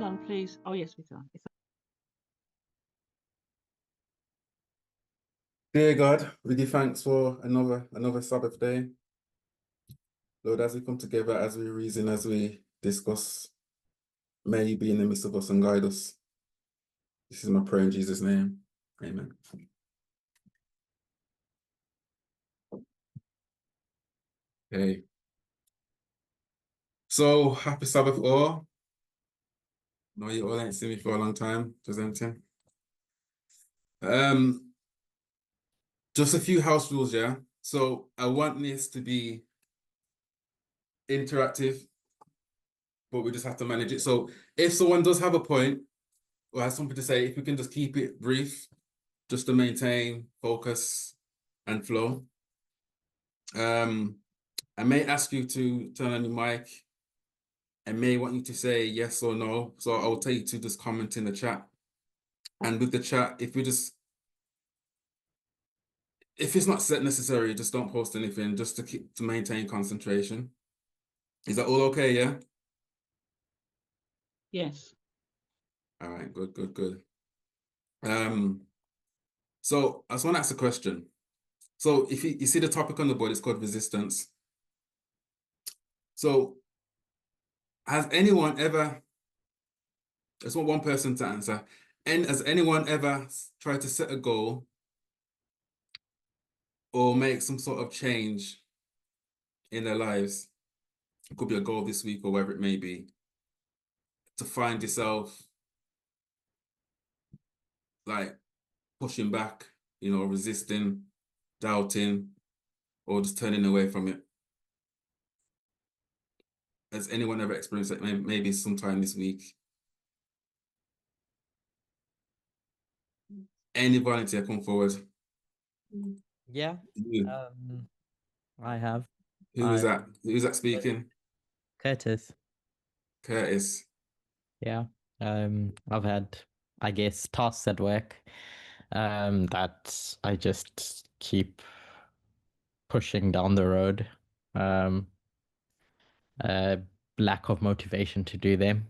on, please. Oh, yes, it's on. Dear God, we give thanks for another Sabbath day. Lord, as we come together, as we reason, as we discuss, may you be in the midst of us and guide us. This is my prayer in Jesus' name. Amen. Okay. So, happy Sabbath all. No, you all ain't seen me for a long time, presenting. Just a few house rules, yeah? So, I want this to be interactive, but we just have to manage it. So, if someone does have a point or has something to say, if we can just keep it brief, just to maintain focus and flow. I may ask you to turn on your mic. I may want you to say yes or no. So I'll tell you to just comment in the chat. And with the chat, if it's not set necessary, just don't post anything, just to maintain concentration. Is that all okay, yeah? Yes. All right, good. So I just want to ask a question. So if you see the topic on the board, it's called resistance. So has anyone ever, I just want one person to answer, and has anyone ever tried to set a goal or make some sort of change in their lives? It could be a goal this week or whatever it may be, to find yourself like pushing back, resisting, doubting, or just turning away from it. Has anyone ever experienced it? Maybe sometime this week? Any volunteer come forward? Yeah, You. I have. Who is that? Who's that speaking? Curtis. Curtis. Yeah. I've had, I guess, tasks at work that I just keep pushing down the road. Lack of motivation to do them.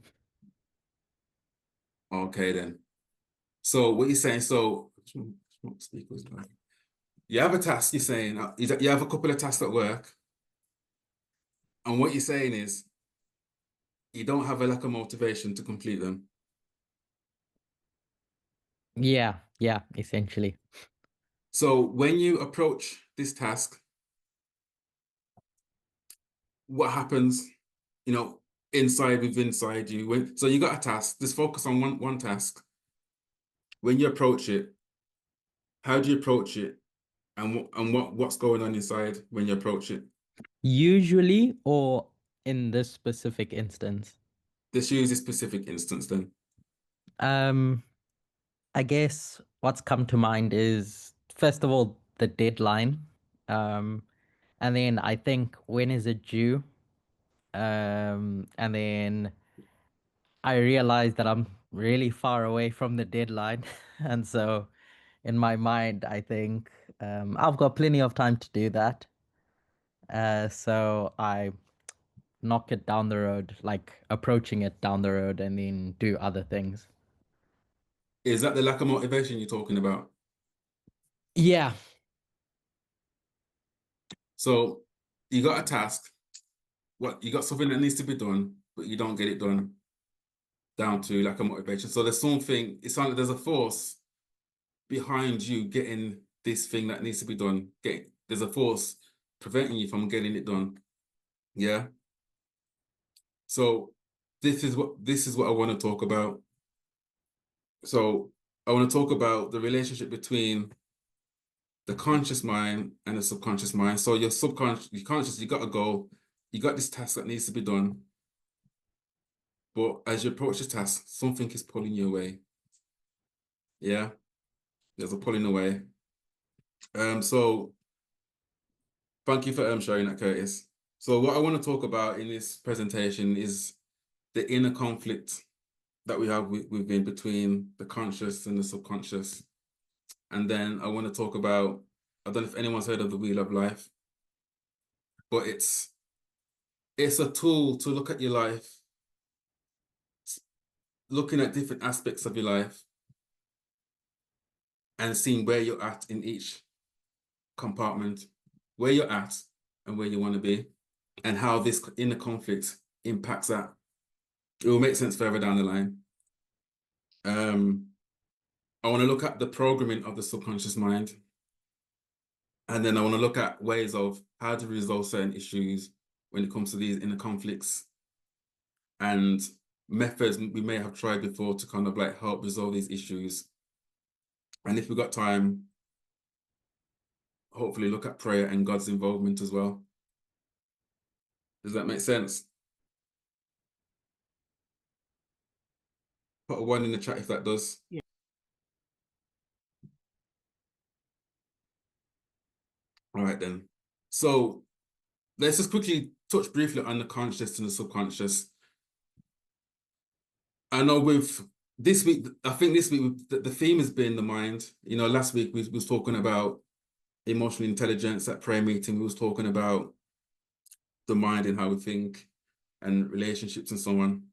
Okay then. So what you're saying, you have a task, you're saying, you have a couple of tasks at work, and what you're saying is you don't have a lack of motivation to complete them. Yeah, essentially. So when you approach this task, what happens, inside you? So you got a task, just focus on one task. When you approach it, how do you approach it? And what's going on inside when you approach it? Usually, or in this specific instance? Let's use this specific instance then. I guess what's come to mind is, first of all, the deadline. And then I think, when is it due? And then I realized that I'm really far away from the deadline. And so in my mind, I think I've got plenty of time to do that. So I knock it down the road, like approaching it down the road, and then do other things. Is that the lack of motivation you're talking about? Yeah. So you got a task, you got something that needs to be done, but you don't get it done, down to lack of motivation. So there's something, it's like there's a force behind you getting this thing that needs to be done. There's a force preventing you from getting it done. Yeah. So this is what I want to talk about. So I want to talk about the relationship between the conscious mind and the subconscious mind. So your conscious, you got a goal, you got this task that needs to be done. But as you approach the task, something is pulling you away. Yeah, there's a pulling away. So thank you for sharing that, Curtis. So what I want to talk about in this presentation is the inner conflict that we have within between the conscious and the subconscious. And then I want to talk about, I don't know if anyone's heard of the Wheel of Life, but it's a tool to look at your life looking at different aspects of your life and seeing where you're at in each compartment, where you're at and where you want to be, and how this inner conflict impacts that. It will make sense further down the line. I want to look at the programming of the subconscious mind. And then I want to look at ways of how to resolve certain issues when it comes to these inner conflicts and methods we may have tried before to kind of like help resolve these issues. And if we've got time, hopefully look at prayer and God's involvement as well. Does that make sense? Put a 1 in the chat if that does. Yeah. All right then. So let's just quickly touch briefly on the conscious and the subconscious. I know with this week, I think this week the theme has been the mind. You know, last week we was talking about emotional intelligence at prayer meeting. We was talking about the mind and how we think and relationships and so on.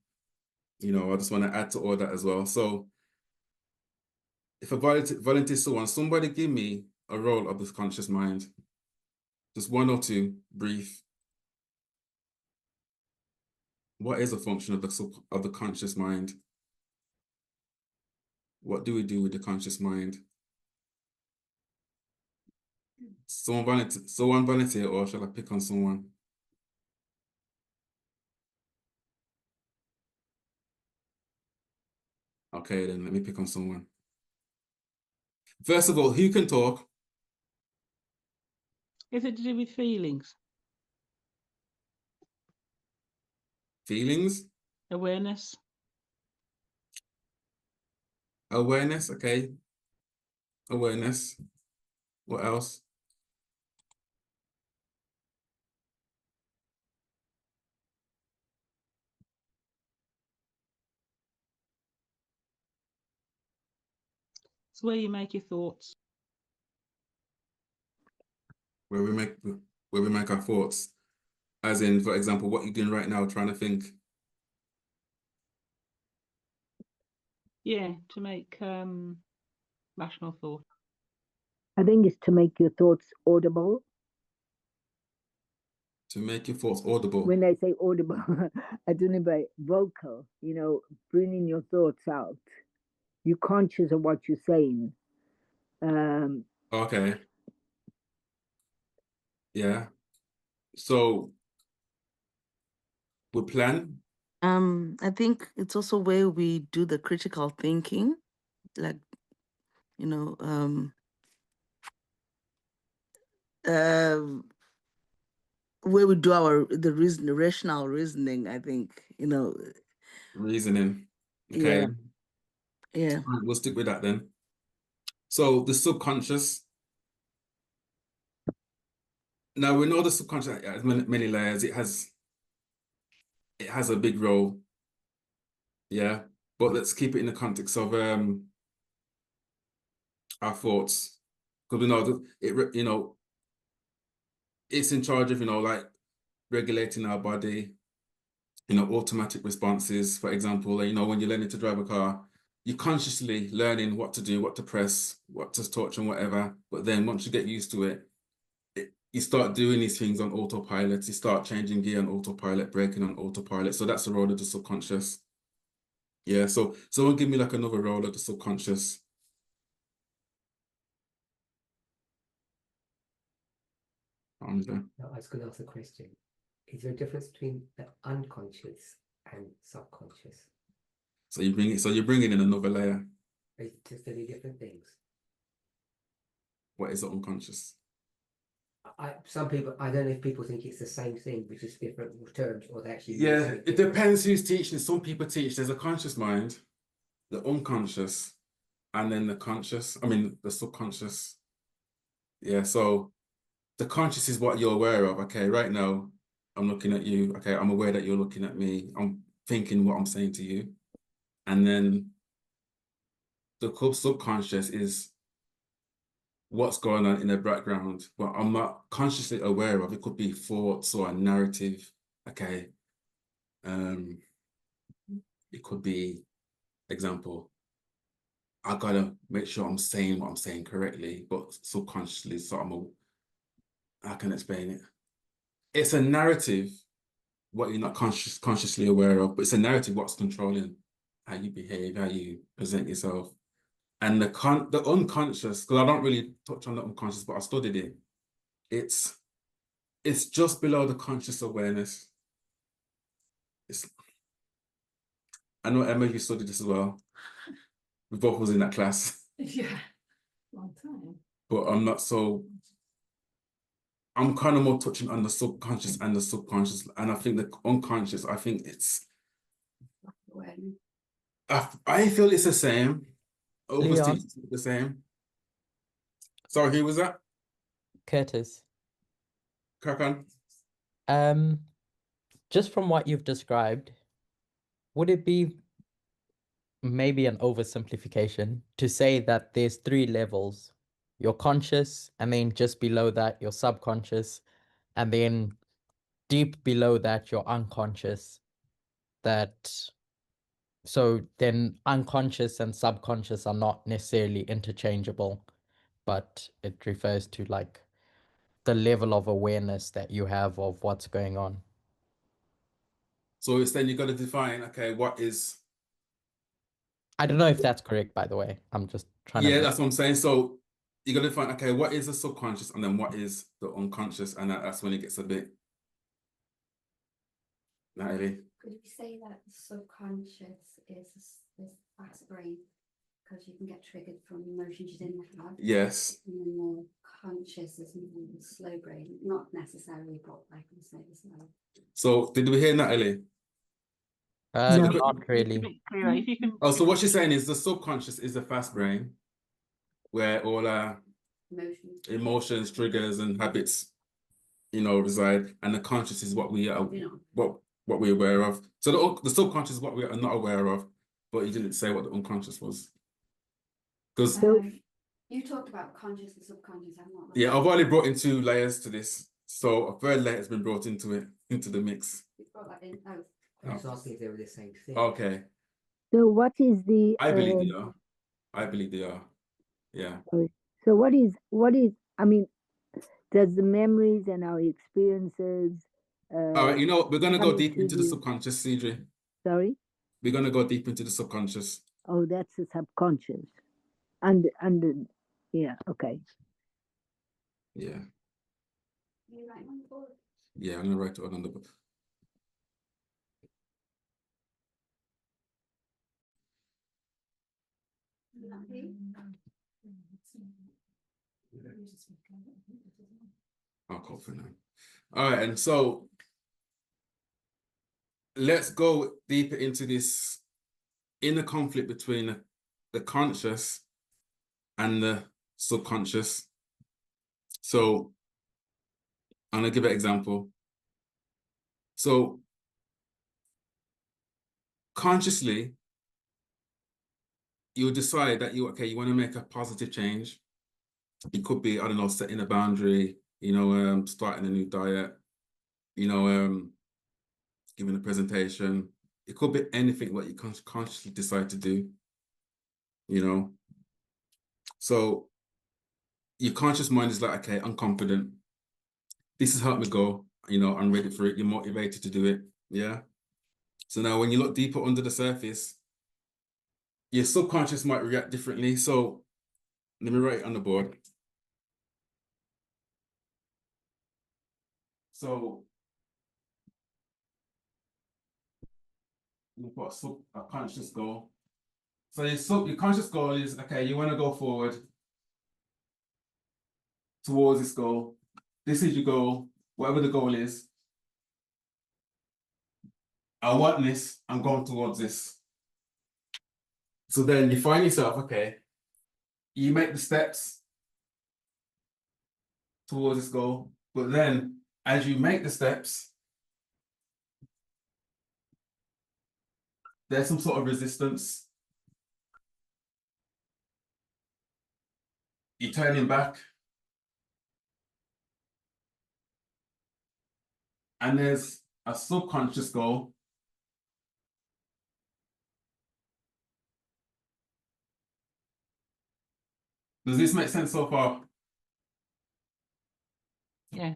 You know, I just want to add to all that as well. So if I volunteer someone, somebody give me a role of this conscious mind. Just 1 or 2, brief. What is a function of the conscious mind? What do we do with the conscious mind? Someone volunteer, or shall I pick on someone? Okay, then let me pick on someone. First of all, who can talk? Is it to do with feelings, Feelings? awareness? Awareness, okay. Awareness. What else? It's where you make your thoughts. Where we make our thoughts. As in, for example, what you're doing right now, trying to think. Yeah, to make rational thought. I think it's to make your thoughts audible. To make your thoughts audible. When I say audible, I don't mean by vocal, you know, bringing your thoughts out. You're conscious of what you're saying. Okay. Yeah. So we plan. I think it's also where we do the critical thinking, like, you know, where we do the rational reasoning. I think, you know, Reasoning. Okay. yeah. All right, we'll stick with that then. So the subconscious. Now we know the subconscious has many layers. It has a big role. Yeah. But let's keep it in the context of our thoughts. Because we know that it, you know, it's in charge of, you know, like regulating our body, you know, automatic responses. For example, you know, when you're learning to drive a car, you're consciously learning what to do, what to press, what to touch and whatever. But then once you get used to it, you start doing these things on autopilot. You start changing gear on autopilot, braking on autopilot. So that's the role of the subconscious. Yeah, so someone give me like another role of the subconscious. No, I was going to ask a question. Is there a difference between the unconscious and subconscious? So you're bringing in another layer. Are just any different things? What is the unconscious? Some people, I don't know if people think it's the same thing, which is different terms, or they actually. Yeah, it depends who's teaching. Some people teach there's a conscious mind, the unconscious, and then the conscious. I mean, the subconscious. Yeah, so the conscious is what you're aware of. Okay, right now, I'm looking at you. Okay, I'm aware that you're looking at me. I'm thinking what I'm saying to you. And then the subconscious is what's going on in the background, but I'm not consciously aware of. It could be thoughts or a narrative. Okay. It could be example, I gotta make sure I'm saying what I'm saying correctly, but subconsciously, I can explain it. It's a narrative, what you're not consciously aware of, but it's a narrative what's controlling how you behave, how you present yourself. And the unconscious, because I don't really touch on the unconscious, but I studied it. It's just below the conscious awareness. I know, Emma, you studied this as well. We both was in that class. Yeah, long time. But I'm kind of more touching on the subconscious and the subconscious. And I think the unconscious, I think I feel it's the same. I always Leon. think it's the same. Sorry, who was that? Curtis. Crack on. Just from what you've described, would it be maybe an oversimplification to say that there's 3 levels? Your conscious, and then just below that, your subconscious, and then deep below that, your unconscious. So then unconscious and subconscious are not necessarily interchangeable, but it refers to like the level of awareness that you have of what's going on. So it's then you got to define, okay, what is... I don't know if that's correct, by the way. I'm just trying Yeah, to... that's what I'm saying. So you got to find, okay, what is the subconscious and then what is the unconscious? And that's when it gets a bit... Natalie? Could we say that the subconscious is fast brain because you can get triggered from emotions you didn't have? Yes. And then the conscious is more the slow brain, not necessarily, but I can say the slow. So did we hear Natalie? No. Not really. A bit clearer, if you can. Oh, so what she's saying is the subconscious is the fast brain where all our emotions, triggers, and habits, reside, and the conscious is what we are, what we're aware of. So the subconscious is what we are not aware of, but you didn't say what the unconscious was. Because you talked about conscious and subconscious. I'm not. yeah, I've already brought in 2 layers to this, so a 3rd layer has been brought into the mix. You brought that in. Oh. I was asking if they were the same thing. Okay, So what is the? I believe they are. I believe they are. Yeah. So what is? I mean, does the memories and our experiences? All right, we're gonna go coming deep to into the the- subconscious, CJ. Sorry. We're gonna go deep into the subconscious. Oh, that's the subconscious. And yeah, okay. Yeah. You write on the board. Yeah, I'm gonna write it on the book. I'll call for now. All right, and so let's go deeper into this inner conflict between the conscious and the subconscious. So I'm gonna give an example. So consciously, you'll decide that you want to make a positive change. It could be, I don't know, setting a boundary, starting a new diet, giving a presentation. It could be anything what you consciously decide to do, So your conscious mind is like, okay, I'm confident. This has helped me go, I'm ready for it. You're motivated to do it, yeah? So now when you look deeper under the surface, your subconscious might react differently. So let me write it on the board. So you've got a conscious goal. So your conscious goal is, okay, you want to go forward towards this goal. This is your goal, whatever the goal is. I want this, I'm going towards this. So then you find yourself, okay, you make the steps towards this goal, but then as you make the steps, there's some sort of resistance. You're turning back. And there's a subconscious goal. Does this make sense so far? Yeah.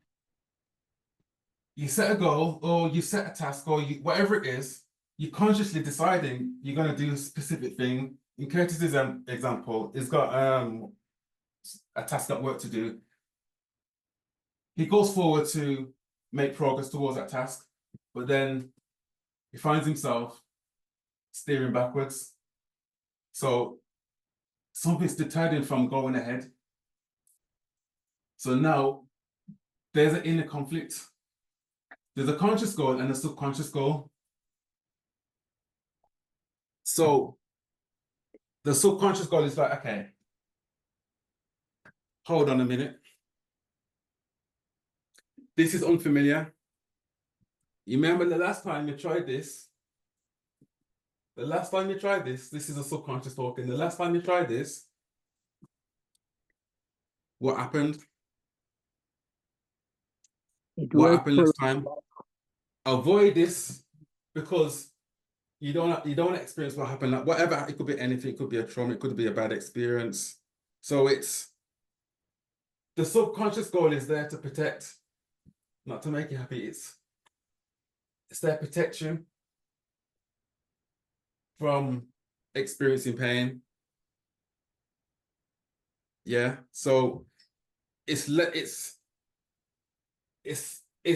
You set a goal or you set a task or you, whatever it is, you're consciously deciding you're going to do a specific thing. In Curtis's example, he's got a task at work to do. He goes forward to make progress towards that task, but then he finds himself steering backwards. So something's deterred him from going ahead. So now there's an inner conflict. There's a conscious goal and a subconscious goal. So the subconscious goal is like, okay, hold on a minute. This is unfamiliar. You remember the last time you tried this? The last time you tried this is a subconscious talking. The last time you tried this, what happened? It What worked happened for last time? Avoid this because you don't experience what happened. Like whatever, it could be anything, it could be a trauma, it could be a bad experience. So it's the subconscious goal is there to protect, not to make you happy. It's there protection from experiencing pain. Yeah. So it's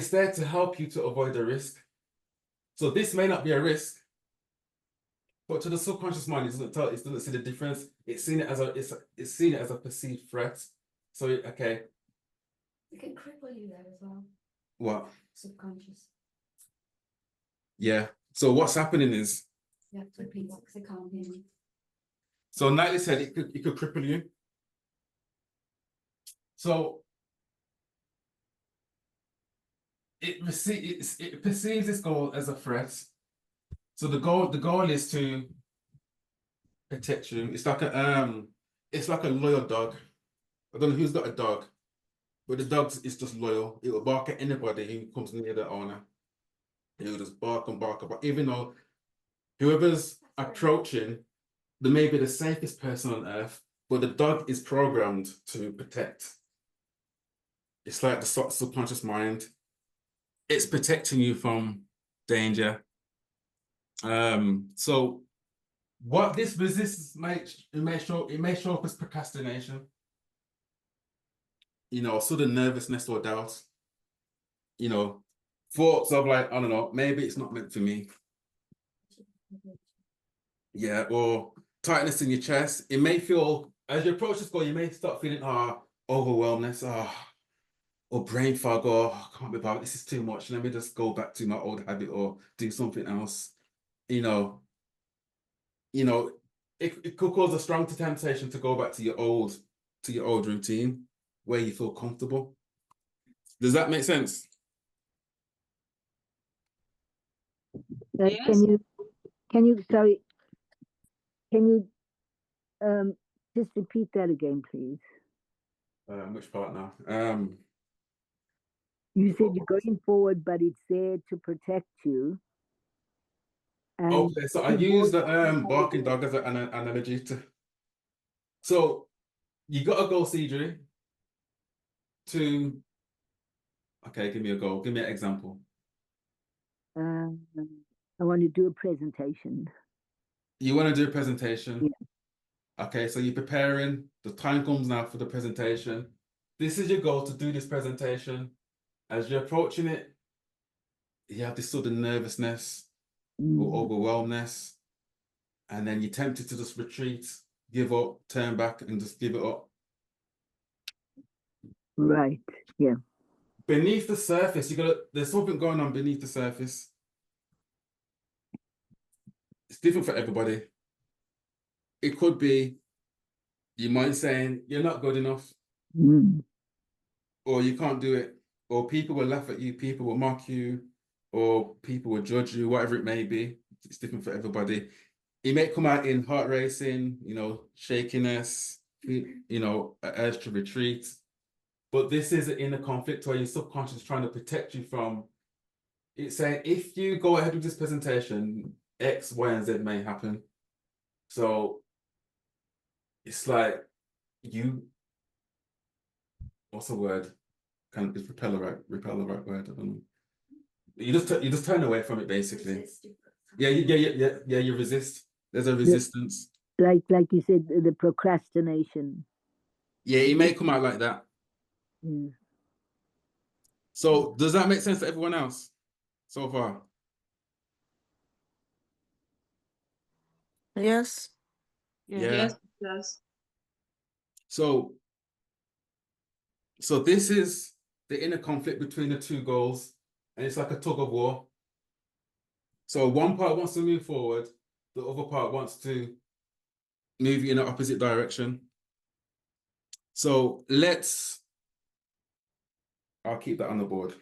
there to help you to avoid the risk. So this may not be a risk, but to the subconscious mind, it doesn't see the difference. It's seen it as it's seen it as a perceived threat. So okay. It can cripple you there as well, What? subconscious. Yeah. So what's happening is, You have to repeat that because they can't hear me. so Knightley said it could cripple you. So it perceives this goal as a threat. So the goal is to protect you. It's like a loyal dog. I don't know who's got a dog, but the dog is just loyal. It will bark at anybody who comes near the owner. It will just bark and bark, but even though whoever's approaching, they may be the safest person on earth, but the dog is programmed to protect. It's like the subconscious mind. It's protecting you from danger. So what this resistance may show up as procrastination. You know, sudden nervousness or doubt. You know, thoughts of like, I don't know, maybe it's not meant for me. Yeah, or tightness in your chest. It may feel, as you approach this goal, you may start feeling overwhelmness, or brain fog, or I can't be bothered, this is too much. Let me just go back to my old habit or do something else. You know, it could cause a strong temptation to go back to your old routine where you feel comfortable. Does that make sense? Yes. Can you just repeat that again, please? Which part now? You said you're going forward, but it's there to protect you. And Okay, so I use the barking dog as an analogy to. So you got a goal, Cedric, to. Okay, give me a goal. Give me an example. I want to do a presentation. You want to do a presentation? Yeah. Okay, so you're preparing. The time comes now for the presentation. This is your goal to do this presentation. As you're approaching it, you have this sort of nervousness or overwhelmness, and then you're tempted to just retreat, give up, turn back, and just give it up. Right. Yeah. Beneath the surface, there's something going on beneath the surface. It's different for everybody. It could be your mind saying you're not good enough, or you can't do it, or people will laugh at you, people will mock you, or people will judge you, whatever it may be. It's different for everybody. It may come out in heart racing, shakiness, an urge to retreat. But this is an inner conflict where your subconscious is trying to protect you from. It's saying if you go ahead with this presentation, X, Y, and Z may happen. So it's like you, what's the word? Is repel the right word? I don't know. You just turn away from it basically. Resist. Yeah, you resist. There's a resistance. Like you said, the procrastination. Yeah, it may come out like that. Yeah. So does that make sense to everyone else so far? Yes. Yeah. Yes, it does. So this is the inner conflict between the two goals, and it's like a tug of war. So one part wants to move forward, the other part wants to move in the opposite direction. So I'll keep that on the board.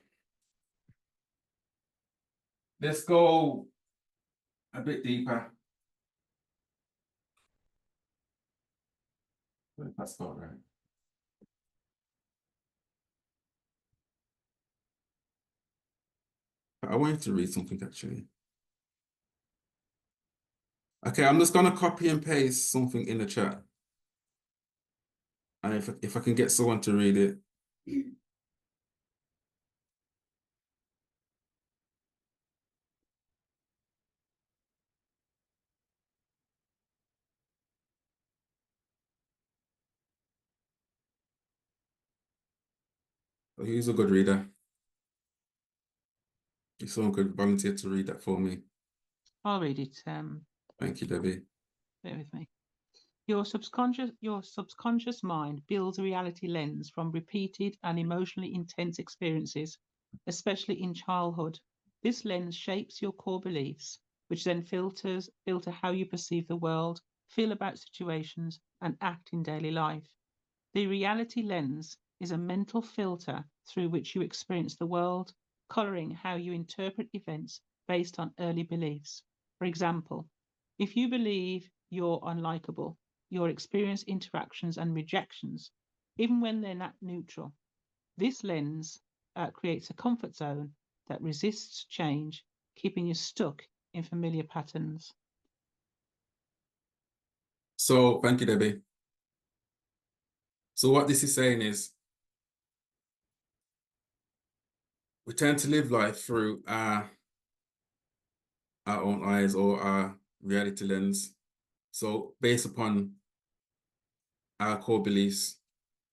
Let's go a bit deeper. That's not right. I wanted to read something actually. Okay, I'm just gonna copy and paste something in the chat. And if I can get someone to read it. Oh, who's a good reader? If someone could volunteer to read that for me. I'll read it. Thank you, Debbie. Bear with me. Your subconscious mind builds a reality lens from repeated and emotionally intense experiences, especially in childhood. This lens shapes your core beliefs, which then filter how you perceive the world, feel about situations, and act in daily life. The reality lens is a mental filter through which you experience the world, coloring how you interpret events based on early beliefs. For example, if you believe you're unlikable, you'll experience interactions and rejections, even when they're not neutral. This lens creates a comfort zone that resists change, keeping you stuck in familiar patterns. So thank you, Debbie. So what this is saying is we tend to live life through our own eyes or our reality lens. So based upon our core beliefs.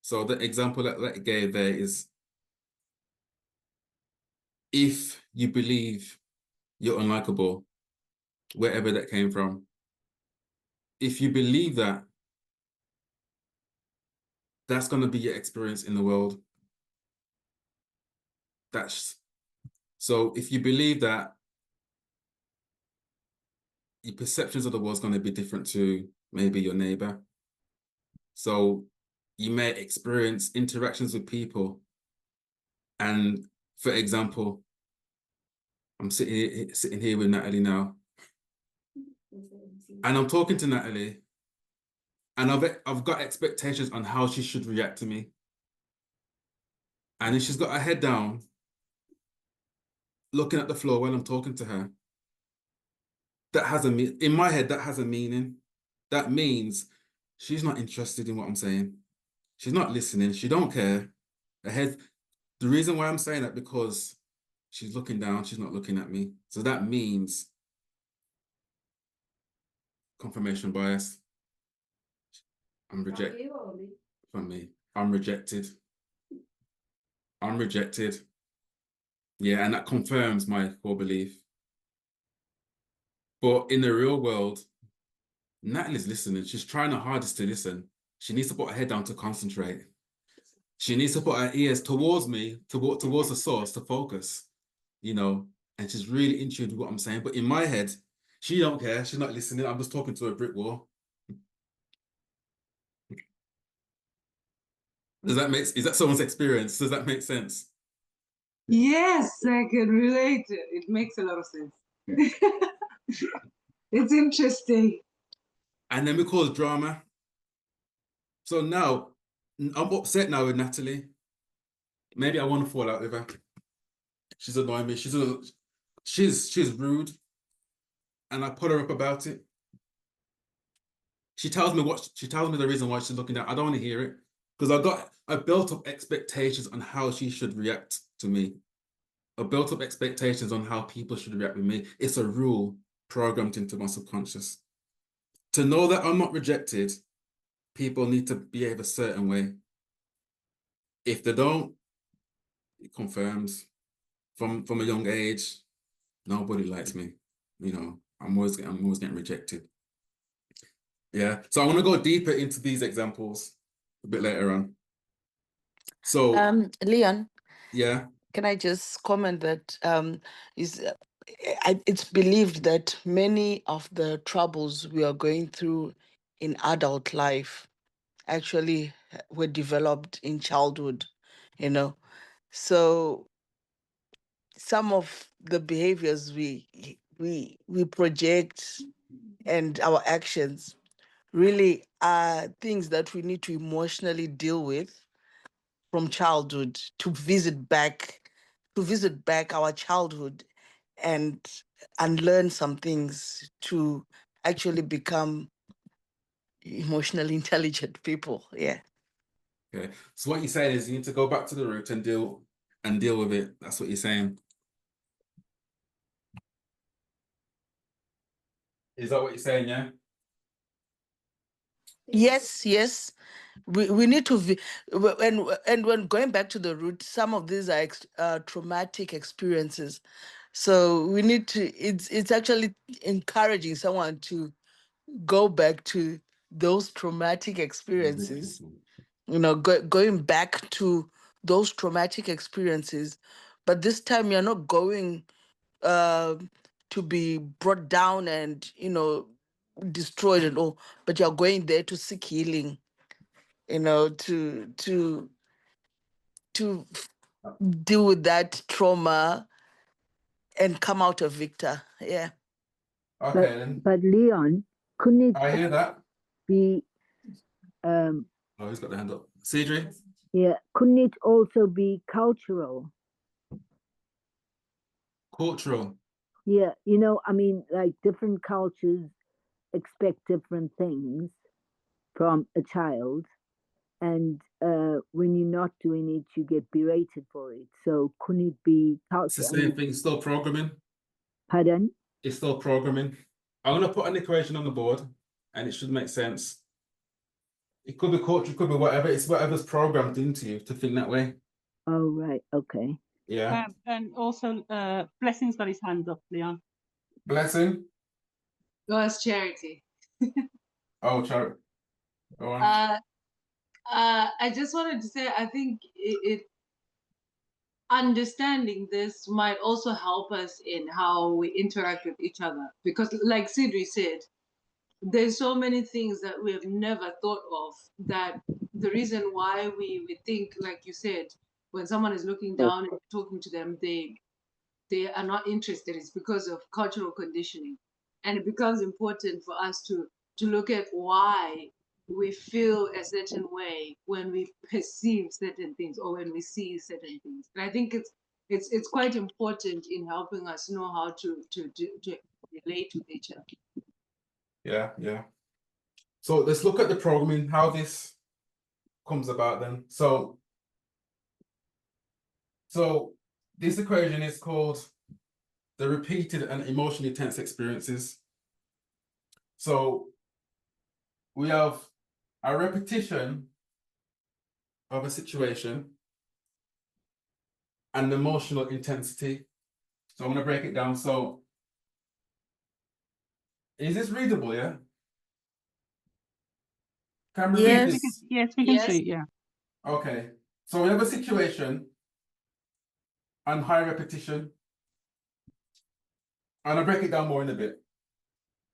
So the example that I gave there is if you believe you're unlikable, wherever that came from, if you believe that, that's going to be your experience in the world. So if you believe that, your perceptions of the world is going to be different to maybe your neighbor. So you may experience interactions with people. And for example, I'm sitting here with Natalie now. And I'm talking to Natalie. And I've got expectations on how she should react to me. And if she's got her head down, looking at the floor when I'm talking to her, that has in my head, that has a meaning. That means she's not interested in what I'm saying. She's not listening. She don't care. The reason why I'm saying that, because she's looking down, she's not looking at me. So that means confirmation bias. I'm rejected. From me. I'm rejected. I'm rejected. Yeah, and that confirms my core belief. But in the real world, Natalie's listening. She's trying her hardest to listen. She needs to put her head down to concentrate. She needs to put her ears towards me, towards the source to focus, you know, and she's really in tune with what I'm saying. But in my head, she don't care. She's not listening. I'm just talking to a brick wall. Is that someone's experience? Does that make sense? Yes, I can relate. It makes a lot of sense. It's interesting. And then we cause drama. So now, I'm upset now with Natalie. Maybe I want to fall out with her. She's annoying me. She's rude. And I put her up about it. She tells me the reason why she's looking down. I don't want to hear it because I built up expectations on how she should react to me. I built up expectations on how people should react with me. It's a rule programmed into my subconscious. To know that I'm not rejected, people need to behave a certain way. If they don't, it confirms from a young age, nobody likes me. You know, I'm always getting rejected. Yeah. So I want to go deeper into these examples a bit later on. So Leon, yeah. can I just comment that it's believed that many of the troubles we are going through in adult life actually were developed in childhood, you know. So some of the behaviors we project and our actions really are things that we need to emotionally deal with from childhood, to visit back our childhood and unlearn some things to actually become emotionally intelligent people. Yeah. Okay. So what you're saying is you need to go back to the root and deal with it. That's what you're saying. Is that what you're saying? Yeah. Yes. We need to when going back to the root, some of these are traumatic experiences. So we need to, it's actually encouraging someone to go back to those traumatic experiences, you know, going back to those traumatic experiences, but this time you're not going to be brought down and, you know, destroyed and all, but you're going there to seek healing, you know, to deal with that trauma and come out a victor. Yeah. Okay then. But Leon, couldn't I hear it that. be Oh, who's got the hand up? Cedric? yeah, couldn't it also be cultural? Cultural. Yeah, you know, I mean, like different cultures expect different things from a child, and when you're not doing it, you get berated for it. So couldn't it be It's the culture? same thing. It's still programming. Pardon? It's still programming. I'm going to put an equation on the board and it should make sense. It could be culture, it could be whatever. It's whatever's programmed into you to think that way. Oh, right. Okay. Yeah. And also, Blessing's got his hand up, Leon. Blessing. Go as Charity. Oh, Charity. Go on. I just wanted to say, I think it understanding this might also help us in how we interact with each other, because like Sidri said, there's so many things that we have never thought of, that the reason why we think, like you said, when someone is looking down and talking to them, they are not interested, is because of cultural conditioning. And it becomes important for us to look at why we feel a certain way when we perceive certain things or when we see certain things. And I think it's quite important in helping us know how to relate with each other. Yeah. So let's look at the programming, how this comes about then. So this equation is called the repeated and emotionally tense experiences. So we have a repetition of a situation and emotional intensity. So I'm going to break it down. So is this readable? Yeah. Can we read this? Yes, we can see it, yeah. Okay. So we have a situation and high repetition. And I'll break it down more in a bit.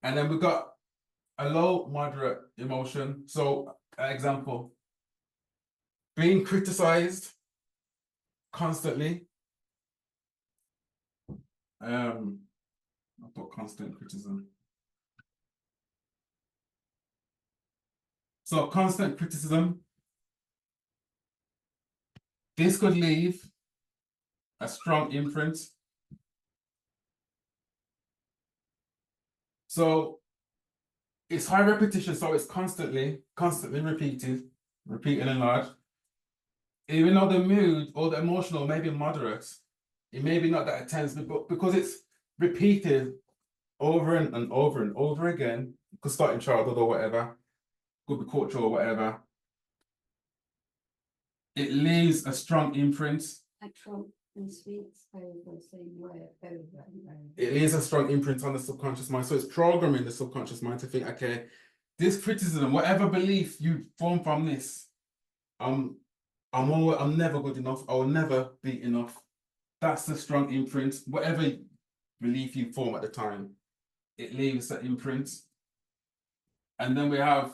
And then we've got a low, moderate emotion. So, example, being criticized constantly. I'll put constant criticism. So, constant criticism. This could leave a strong imprint. So, it's high repetition, so it's constantly repeated, repeat and enlarge. Even though the mood or the emotional may be moderate, it may be not that intense, but because it's repeated over and over and over again, it could start in childhood or whatever, could be cultural or whatever, it leaves a strong imprint. Like Trump and sweets over the same way over and over. It leaves a strong imprint on the subconscious mind. So it's programming the subconscious mind to think, okay, this criticism, whatever belief you form from this, I'm never good enough. I will never be enough. That's the strong imprint. Whatever belief you form at the time, it leaves that imprint. And then we have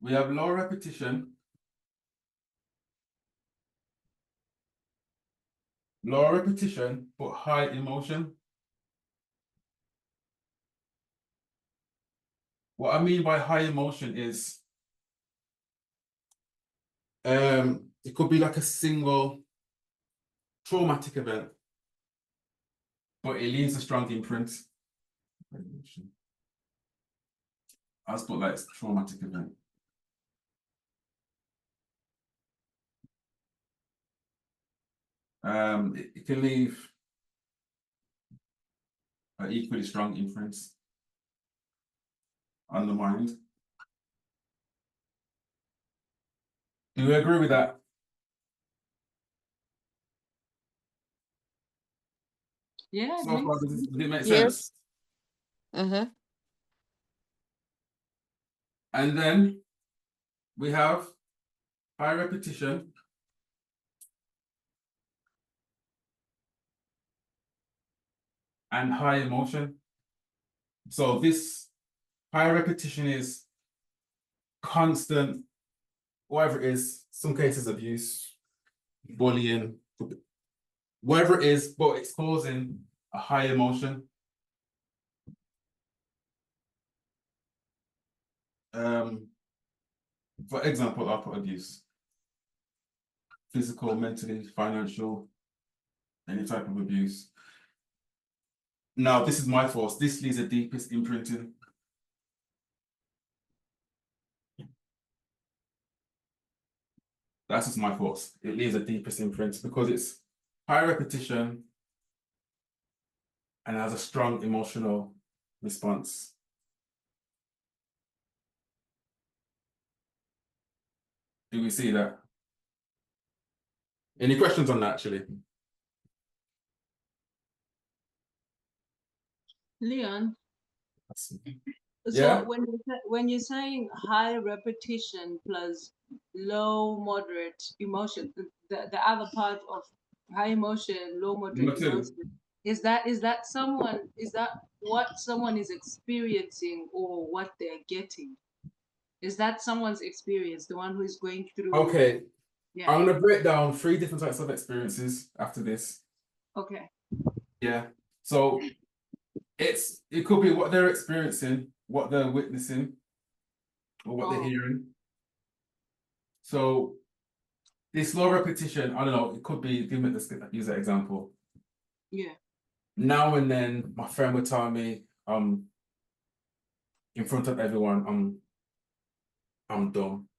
low repetition, but high emotion. What I mean by high emotion is, it could be like a single traumatic event, but it leaves a strong imprint. I'll just put like traumatic event. It can leave an equally strong imprint on the mind. Do you agree with that? Yeah, it So far, makes does it make Yes. sense? And then we have high repetition, and high emotion. So this high repetition is constant, whatever it is, some cases abuse, bullying, whatever it is, but it's causing a high emotion. For example, I'll put abuse. Physical, mentally, financial, any type of abuse. Now, this is my force. This leaves the deepest imprinting. That's just my force. It leaves the deepest imprint because it's high repetition and has a strong emotional response. Do we see that? Any questions on that, actually? Leon. Yeah. So when you're saying high repetition plus low moderate emotion, the other part of high emotion, low moderate Number two. emotion, is that what someone is experiencing or what they're getting? Is that someone's experience, the one who is going through? Okay. Yeah. I'm gonna break down 3 different types of experiences after this. Okay. Yeah. So it could be what they're experiencing, what they're witnessing, or what they're hearing. So this low repetition, I don't know, it could be, let's use that example. Yeah. Now and then my friend would tell me, in front of everyone, I'm dumb.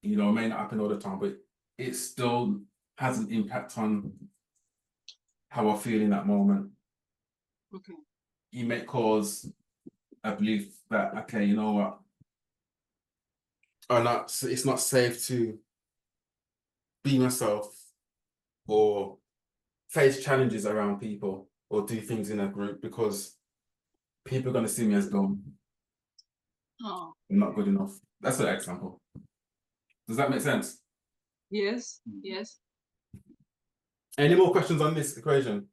You know, it may not happen all the time, but it still has an impact on how I feel in that moment. Okay. It may cause a belief that, okay, you know what? It's not safe to be myself or face challenges around people or do things in a group because people are going to see me as dumb. Oh. I'm not good enough. That's an example. Does that make sense? Yes. Yes. Any more questions on this equation?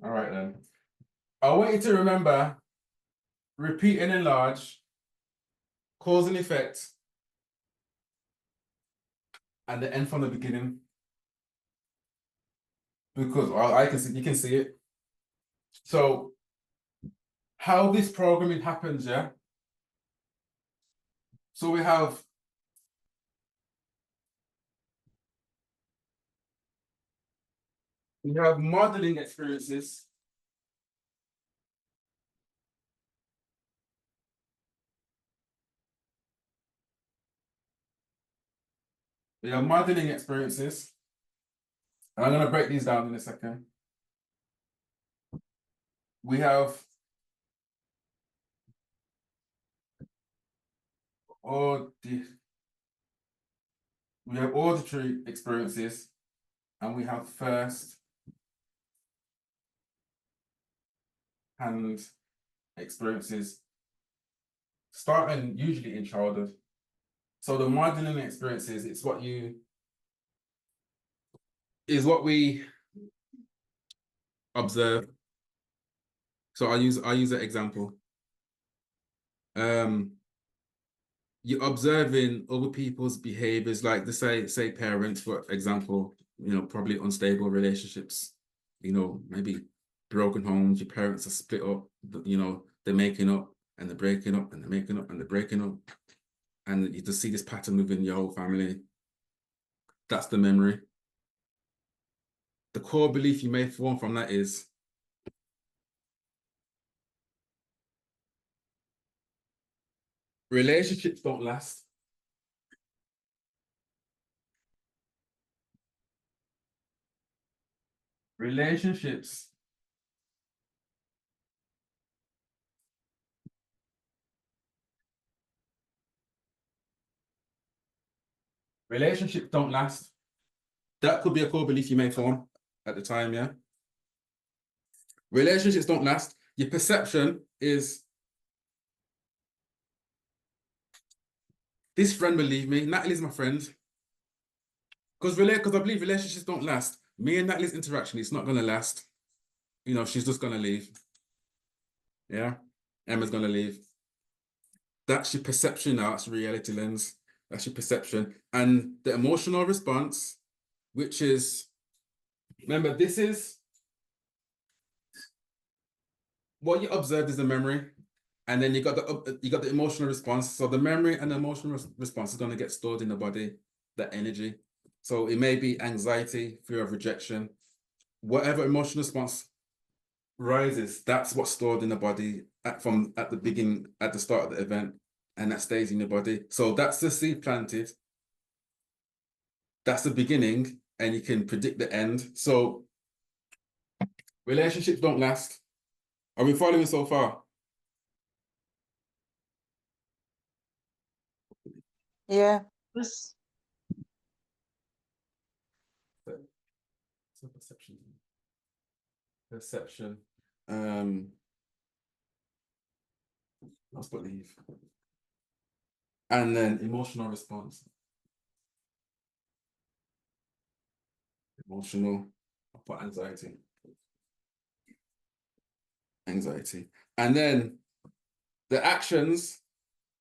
All right then. I want you to remember repeat and enlarge, cause and effect, and the end from the beginning. Because I can see, you can see it. So how this programming happens, yeah? So we have We have modeling experiences. We have modeling experiences. And I'm going to break these down in a second. We have auditory experiences, and we have first-hand experiences, starting usually in childhood. So the modeling experiences, is what we observe. So I use an example. You're observing other people's behaviors, like the say parents, for example, probably unstable relationships, maybe broken homes, your parents are split up, they're making up and they're breaking up and they're making up and they're breaking up. And you just see this pattern within your whole family. That's the memory. The core belief you may form from that is relationships don't last. Relationships don't last. That could be a core belief you may form at the time, yeah? Relationships don't last. Your perception is, this friend will leave me. Natalie's my friend. Because I believe relationships don't last. Me and Natalie's interaction, it's not going to last. She's just going to leave. Yeah? Emma's going to leave. That's your perception now. That's your reality lens. That's your perception. And the emotional response, which is, remember, this is what you observed is the memory. And then you got the emotional response. So the memory and the emotional response is going to get stored in the body, that energy. So it may be anxiety, fear of rejection, whatever emotional response rises, that's what's stored in the body at the start of the event, and that stays in your body. So that's the seed planted. That's the beginning, and you can predict the end. So relationships don't last. Are we following so far? Yeah. Yes. So perception. Let's believe. And then emotional response. Emotional, I'll put anxiety. Anxiety. And then the actions,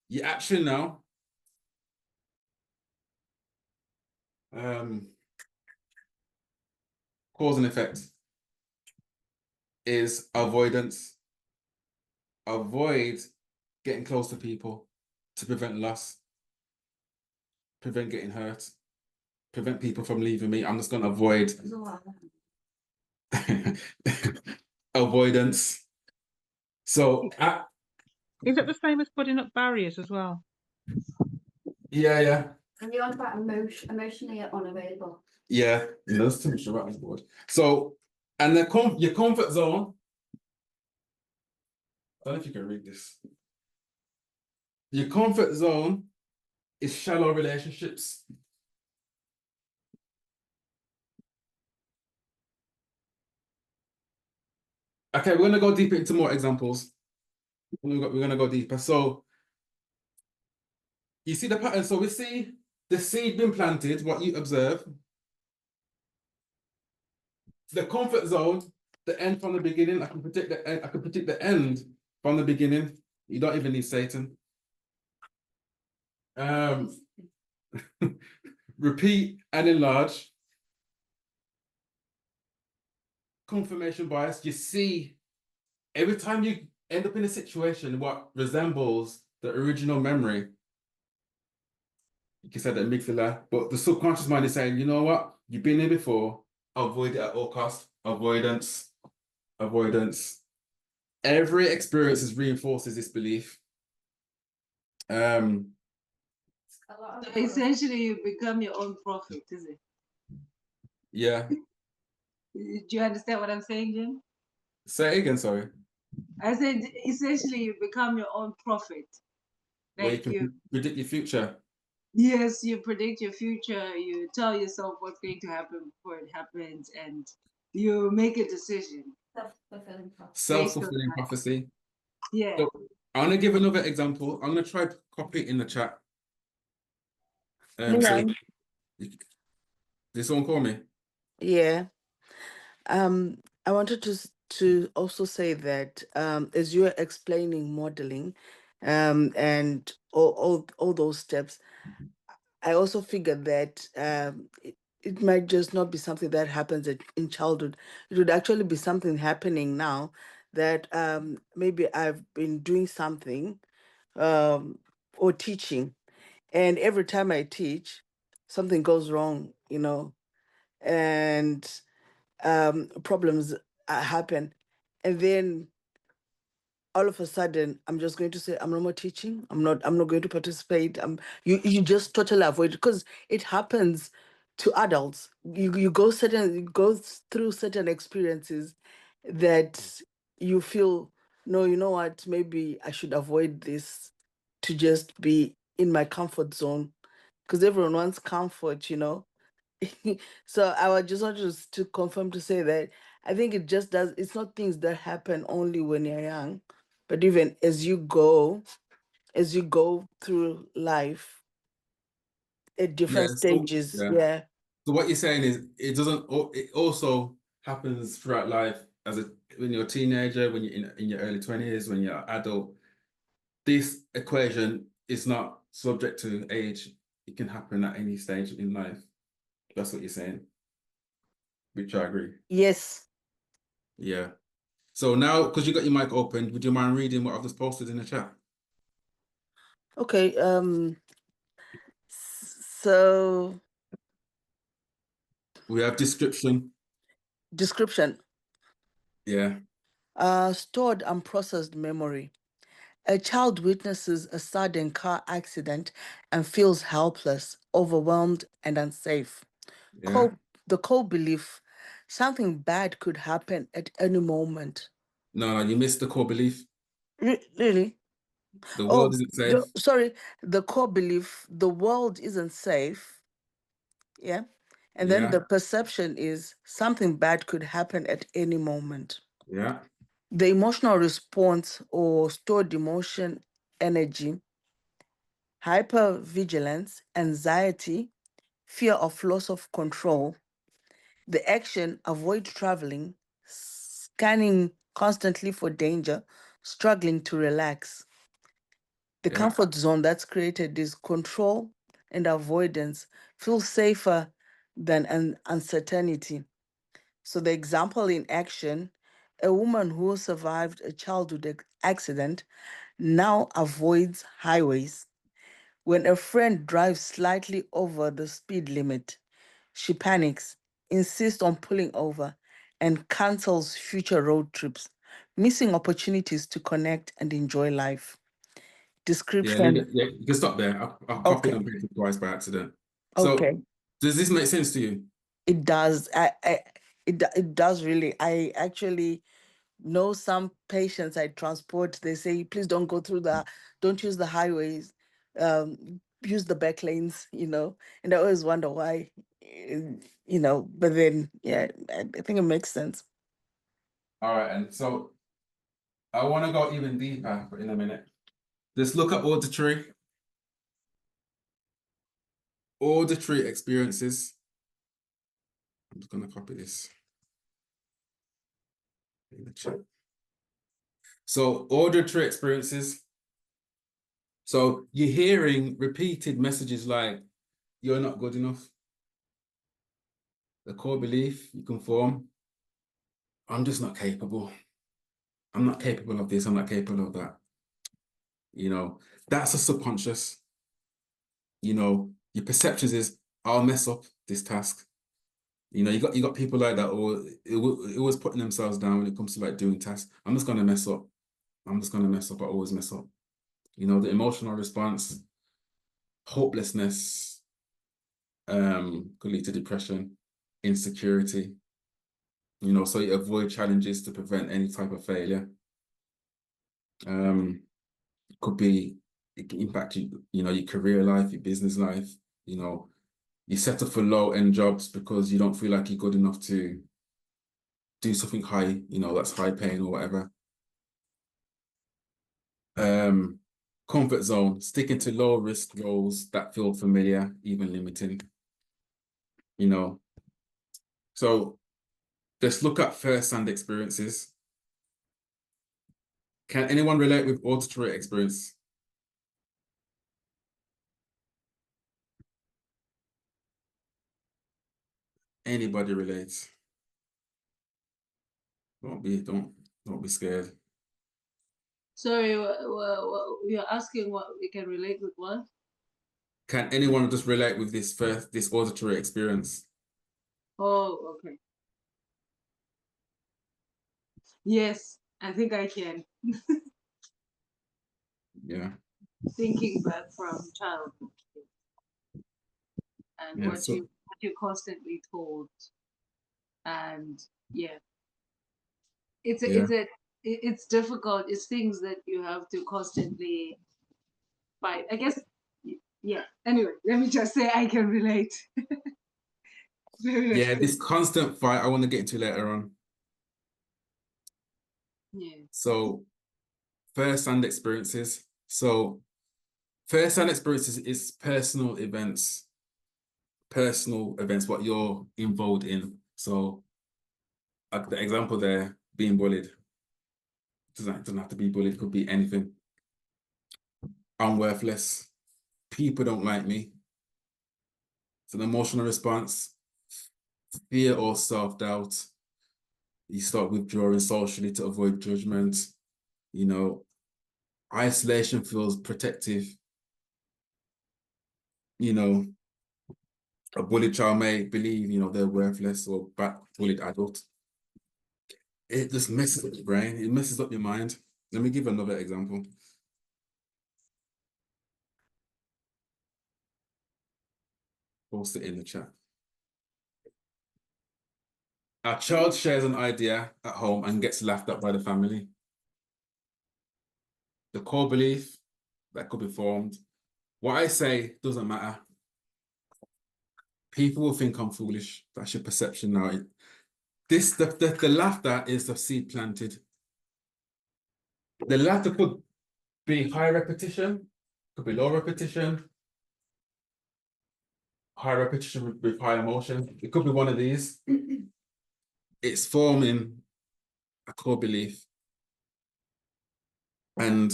your action now. Cause and effect is avoidance. Avoid getting close to people to prevent loss, prevent getting hurt, prevent people from leaving me. I'm just going to avoid avoidance. So Is it the same as putting up barriers as well? yeah. And you're on about emotionally unavailable. Yeah, that's too much about this board. So, and your comfort zone. I don't know if you can read this. Your comfort zone is shallow relationships. Okay, we're gonna go deeper into more examples. We're gonna go deeper. So you see the pattern. So we see the seed being planted, what you observe. The comfort zone, the end from the beginning. I can predict the end. I can predict the end from the beginning. You don't even need Satan. Repeat and enlarge. Confirmation bias. You see, every time you end up in a situation what resembles the original memory, you can say the amygdala, but the subconscious mind is saying, you know what, you've been here before, avoid it at all costs. avoidance. Every experience reinforces this belief. A lot of So people- essentially, you become your own prophet, is it? Yeah. Do you understand what I'm saying, Jim? Say it again, sorry. I said essentially you become your own prophet. Where you Like can predict your future. yes, you predict your future, you tell yourself what's going to happen before it happens, and you make a decision. Self-fulfilling prophecy. Self-fulfilling that. prophecy. Yeah. So I'm gonna give another example. I'm gonna try to copy it in the chat. So Yeah. did someone call me? Yeah. I wanted to also say that as you are explaining modeling, and all those steps, I also figured that it might just not be something that happens in childhood. It would actually be something happening now that maybe I've been doing something or teaching, and every time I teach, something goes wrong, and problems happen, and then all of a sudden I'm just going to say I'm no more teaching. I'm not going to participate. You just totally avoid it because it happens to adults. You go through certain experiences that you feel, no, you know what, maybe I should avoid this to just be in my comfort zone because everyone wants comfort. So I was just wanted to confirm to say that I think it just does, it's not things that happen only when you're young, but even as you go through life at different Yeah. So stages. yeah. Yeah. So what you're saying is it doesn't. It also happens throughout life when you're a teenager, when you're in your early 20s, when you're an adult. This equation is not subject to age. It can happen at any stage in life. That's what you're saying, which I agree. Yes. Yeah. So now, because you got your mic open, would you mind reading what I've just posted in the chat? Okay. So We have description. description. Yeah. Stored unprocessed memory. A child witnesses a sudden car accident and feels helpless, overwhelmed, and unsafe. Yeah. The core belief, something bad could happen at any moment. No, you missed the core belief. Really? The Oh, world isn't safe. sorry. The core belief, the world isn't safe. Yeah. And then Yeah. the perception is something bad could happen at any moment. Yeah. The emotional response or stored emotion energy, hypervigilance, anxiety, fear of loss of control. The action, avoid traveling, scanning constantly for danger, struggling to relax. The Yeah. comfort zone that's created is control and avoidance, feel safer than an uncertainty. So the example in action, a woman who survived a childhood accident now avoids highways. When a friend drives slightly over the speed limit, she panics, insists on pulling over, and cancels future road trips, missing opportunities to connect and enjoy life. Yeah, Description. you can stop there. I copied Okay. and pasted twice by accident. Okay. So does this make sense to you? It does. It does really. I actually know some patients I transport. They say, please don't don't use the highways. Use the back lanes. And I always wonder why. But then, yeah, I think it makes sense. All right, and so I want to go even deeper in a minute. Let's look at auditory experiences. I'm just gonna copy this in the chat. So auditory experiences. So you're hearing repeated messages like you're not good enough. The core belief you can form, I'm just not capable. I'm not capable of this, I'm not capable of that. That's a subconscious. Your perceptions is, I'll mess up this task. You know, you got people like that, or it was putting themselves down when it comes to like doing tasks. I'm just gonna mess up. I'm just gonna mess up. I always mess up. You know, the emotional response, hopelessness, could lead to depression, insecurity. You know, so you avoid challenges to prevent any type of failure. Could be, it can impact you, you know, your career life, your business life. You know, you settle for low-end jobs because you don't feel like you're good enough to do something high, you know, that's high paying or whatever. Comfort zone, sticking to low risk roles that feel familiar, even limiting. You know, so let's look at first-hand experiences. Can anyone relate with auditory experience? Anybody relates? Don't be scared. Sorry, you're asking what we can relate with what? Can anyone just relate with this auditory experience? Oh, okay. Yes, I think I can. Yeah. Thinking back from childhood and Yeah, what so you're constantly told, and yeah, it's difficult. It's things that you have to constantly fight. I guess, yeah. Anyway, let me just say I can relate. yeah, this constant fight I want to get into later on. Yeah. So first-hand experiences. So first-hand experiences is personal events, what you're involved in. So the example there, being bullied. Doesn't have to be bullied, could be anything. I'm worthless. People don't like me. It's an emotional response, fear or self-doubt. You start withdrawing socially to avoid judgment. You know, isolation feels protective. You know, a bullied child may believe, you know, they're worthless, or bullied adult. It just messes up your brain. It messes up your mind. Let me give another example. Post it in the chat. A child shares an idea at home and gets laughed at by the family. The core belief that could be formed. What I say doesn't matter. People will think I'm foolish. That's your perception now. The laughter is the seed planted. The laughter could be high repetition, could be low repetition, high repetition with high emotion. It could be one of these. It's forming a core belief. And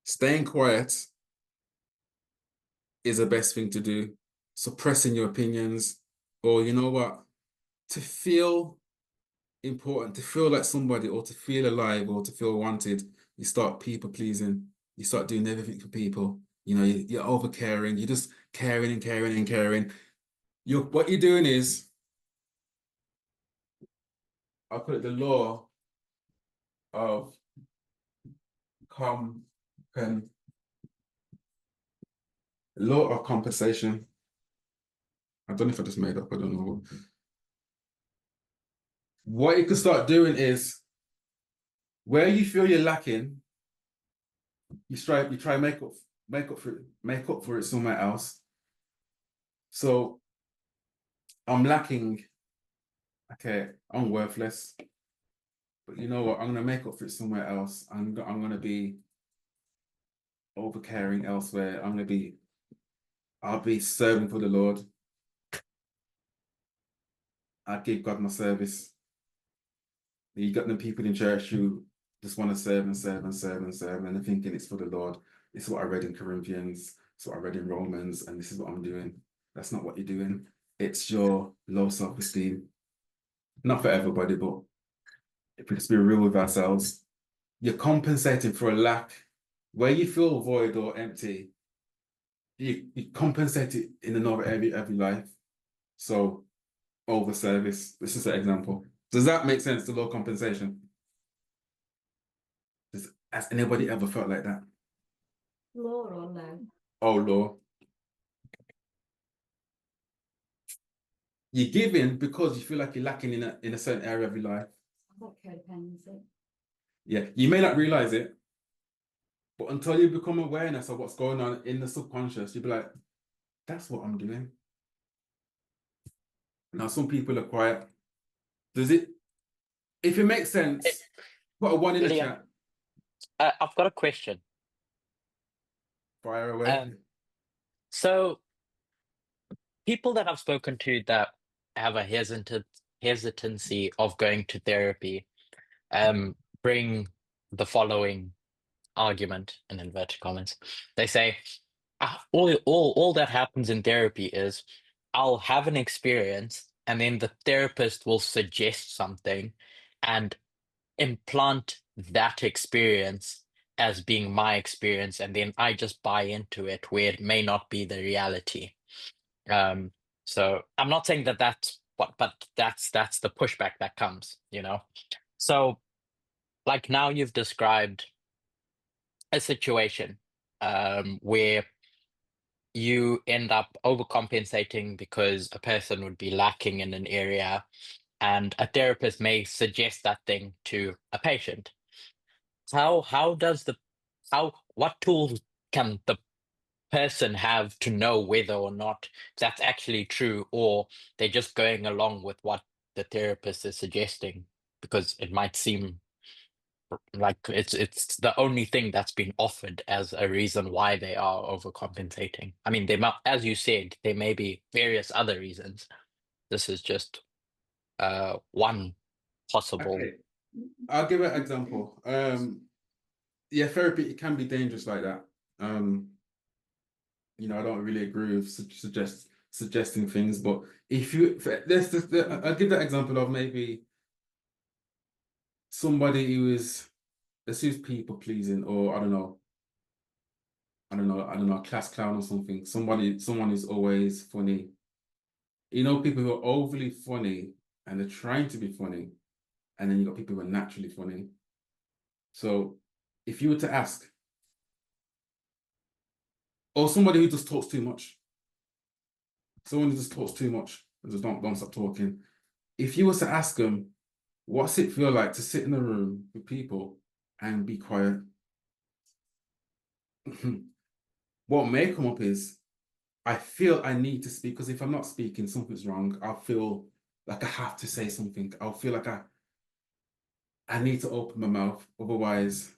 staying quiet is the best thing to do. Suppressing your opinions, or you know what, to feel important, to feel like somebody, or to feel alive, or to feel wanted, you start people pleasing. You start doing everything for people. You know, you're over caring. You're just caring and caring and caring. What you're doing is, I'll put it, the law of compensation. I don't know if I just made up. I don't know. What you can start doing is, where you feel you're lacking, you try make up for it somewhere else. So I'm lacking. Okay, I'm worthless. But you know what? I'm gonna make up for it somewhere else. I'm gonna be over caring elsewhere. I'll be serving for the Lord. I give God my service. You got them people in church who just want to serve and serve and serve and serve, and they're thinking it's for the Lord. This is what I read in Corinthians, it's what I read in Romans, and this is what I'm doing. That's not what you're doing. It's your low self-esteem. Not for everybody, but if we just be real with ourselves, you're compensating for a lack. Where you feel void or empty, you compensate it in another every life. So over service. This is an example. Does that make sense, the low compensation? Has anybody ever felt like that? Law or no? Oh, law. You're giving because you feel like you're lacking in a certain area of your life. I thought codependency. Yeah, you may not realize it, but until you become awareness of what's going on in the subconscious, you'll be like, that's what I'm doing. Now, some people are quiet. Does it? If it makes sense, put a 1 in the Liam, chat. I've got a question. Fire away. So people that I've spoken to that have a hesitancy of going to therapy, bring the following argument in inverted commas. They say, all that happens in therapy is I'll have an experience and then the therapist will suggest something and implant that experience as being my experience, and then I just buy into it where it may not be the reality. So I'm not saying that that's what, but that's the pushback that comes, you know. So like now you've described a situation where you end up overcompensating because a person would be lacking in an area, and a therapist may suggest that thing to a patient. What tools can the person have to know whether or not that's actually true, or they're just going along with what the therapist is suggesting because it might seem like it's the only thing that's been offered as a reason why they are overcompensating. I mean, they might, as you said, there may be various other reasons. This is just one possible. Okay. I'll give an example. Yeah, therapy, it can be dangerous like that. You know, I don't really agree with suggesting things, but if you, I'll give that example of maybe somebody who is, let's use people pleasing, or I don't know, a class clown or something. Someone who's always funny. You know, people who are overly funny and they're trying to be funny, and then you got people who are naturally funny. So if you were to ask, or somebody who just talks too much, someone who just talks too much and just don't stop talking, if you was to ask them, what's it feel like to sit in a room with people and be quiet? What may come up is, I feel I need to speak, because if I'm not speaking, something's wrong. I'll feel like I have to say something. I'll feel like I need to open my mouth, otherwise,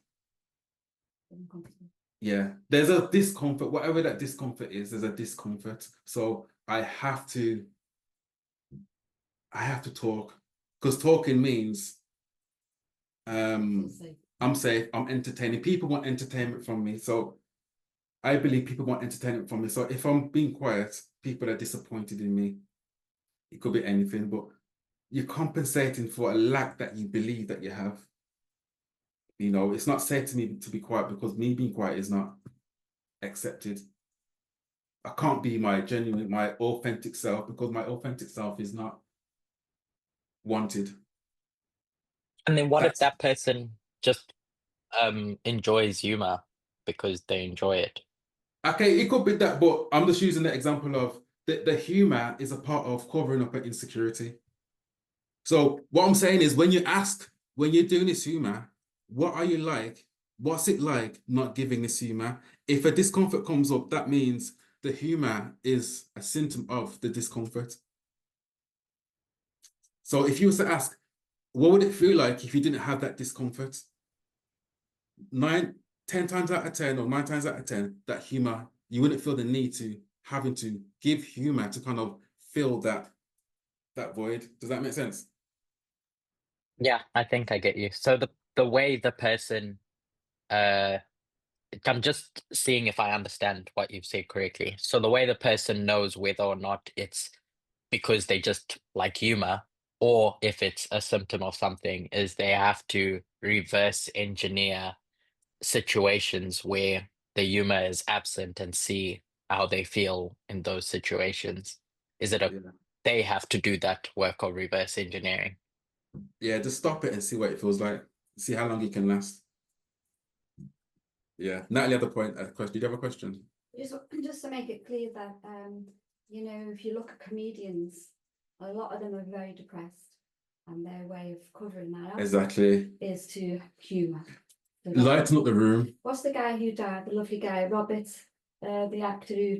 yeah, there's a discomfort. Whatever that discomfort is, there's a discomfort. So I have to talk, because talking means I'm safe, I'm entertaining. People want entertainment from me. So I believe people want entertainment from me. So if I'm being quiet, people are disappointed in me. It could be anything, but you're compensating for a lack that you believe that you have. You know, it's not said to me to be quiet because me being quiet is not accepted. I can't be my genuine, my authentic self, because my authentic self is not wanted. And then what if that person just enjoys humor because they enjoy it? Okay, it could be that, but I'm just using the example of the humor is a part of covering up an insecurity. So what I'm saying is, when you ask, when you're doing this humor, what are you like? What's it like not giving this humor? If a discomfort comes up, that means the humor is a symptom of the discomfort. So if you were to ask, what would it feel like if you didn't have that discomfort? 10 times out of 10, or 9 times out of 10, that humor, you wouldn't feel the need to having to give humor to kind of fill that void. Does that make sense? Yeah, I think I get you. So the way the person, I'm just seeing if I understand what you've said correctly. So the way the person knows whether or not it's because they just like humor, or if it's a symptom of something, is they have to reverse engineer situations where the humor is absent and see how they feel in those situations. Is it a Yeah. they have to do that work of reverse engineering. Yeah, just stop it and see what it feels like. See how long it can last. Yeah, Natalie had a question. Did you have a question? Just to make it clear that, you know, if you look at comedians, a lot of them are very depressed, and their way of covering that up Exactly. is to humour. Lighten up the room. What's the guy who died? The lovely guy, Robert, the actor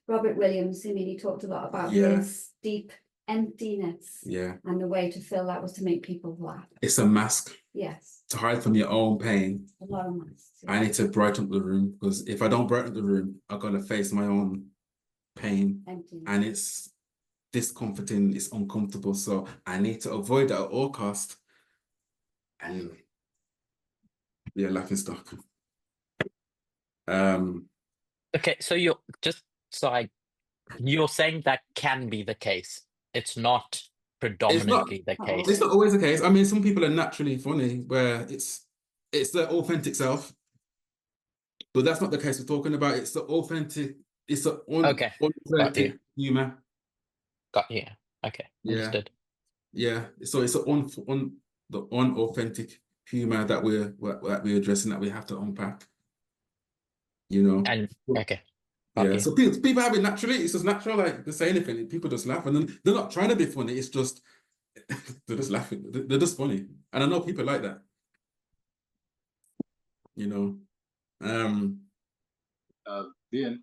Robert Williams. I mean, he talked a lot about his deep emptiness. Yeah. And the way to fill that was to make people laugh. It's a mask. Yes. To hide from your own pain. A lot of masks. Yeah. I need to brighten up the room, because if I don't brighten up the room, I've got to face my own pain. Emptiness. And it's discomforting, it's uncomfortable. So I need to avoid that at all costs. And yeah, laughing stock. Okay, so you're saying that can be the case. It's not predominantly the case. It's not always the case. I mean, some people are naturally funny, where it's their authentic self. But that's not the case we're talking about. It's the authentic, it's the authentic humor. Got you. Okay, understood. Yeah, so it's the unauthentic humor that we're addressing, that we have to unpack. You know. And okay. Yeah, so people have it naturally. It's just natural. Like, they say anything, people just laugh, and then they're not trying to be funny. It's just they're just laughing. They're just funny, and I know people like that. You know. Ian.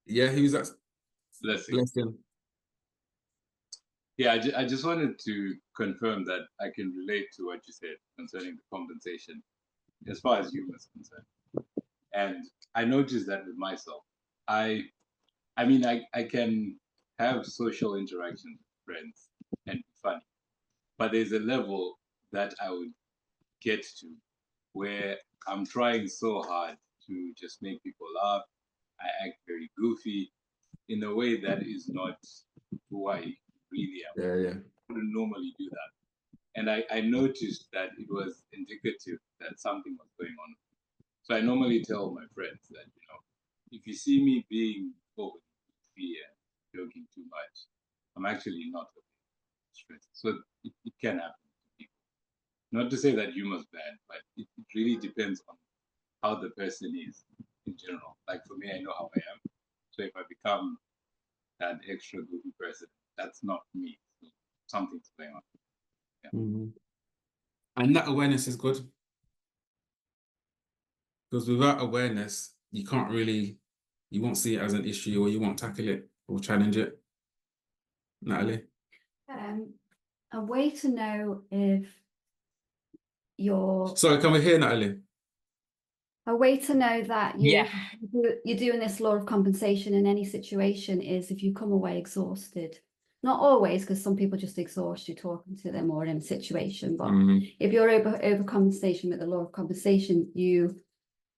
Yeah, who's that? Blessing. Yeah, I just wanted to confirm that I can relate to what you said concerning the compensation, as far as humor is concerned. And I noticed that with myself. I mean, I can have social interactions with friends and be funny, but there's a level that I would get to where I'm trying so hard to just make people laugh. I act very goofy in a way that is not who I really am. Yeah. I wouldn't normally do that. And I noticed that it was indicative that something was going on. So I normally tell my friends that, you know, if you see me being overly goofy and joking too much, I'm actually not stressed. So it can happen to people. Not to say that humor is bad, but it really depends on how the person is in general. Like for me, I know how I am. So if I become that extra goofy person, that's not me. So something's going on. Yeah. Mm-hmm. And that awareness is good. Because without awareness, you won't see it as an issue, or you won't tackle it or challenge it. Natalie? A way to know if you're... Sorry, can we hear Natalie? A way to know that you're doing this law of compensation in any situation is if you come away exhausted. Not always, because some people just exhaust you talking to them or in a situation. But if you're overcompensation with the law of compensation, you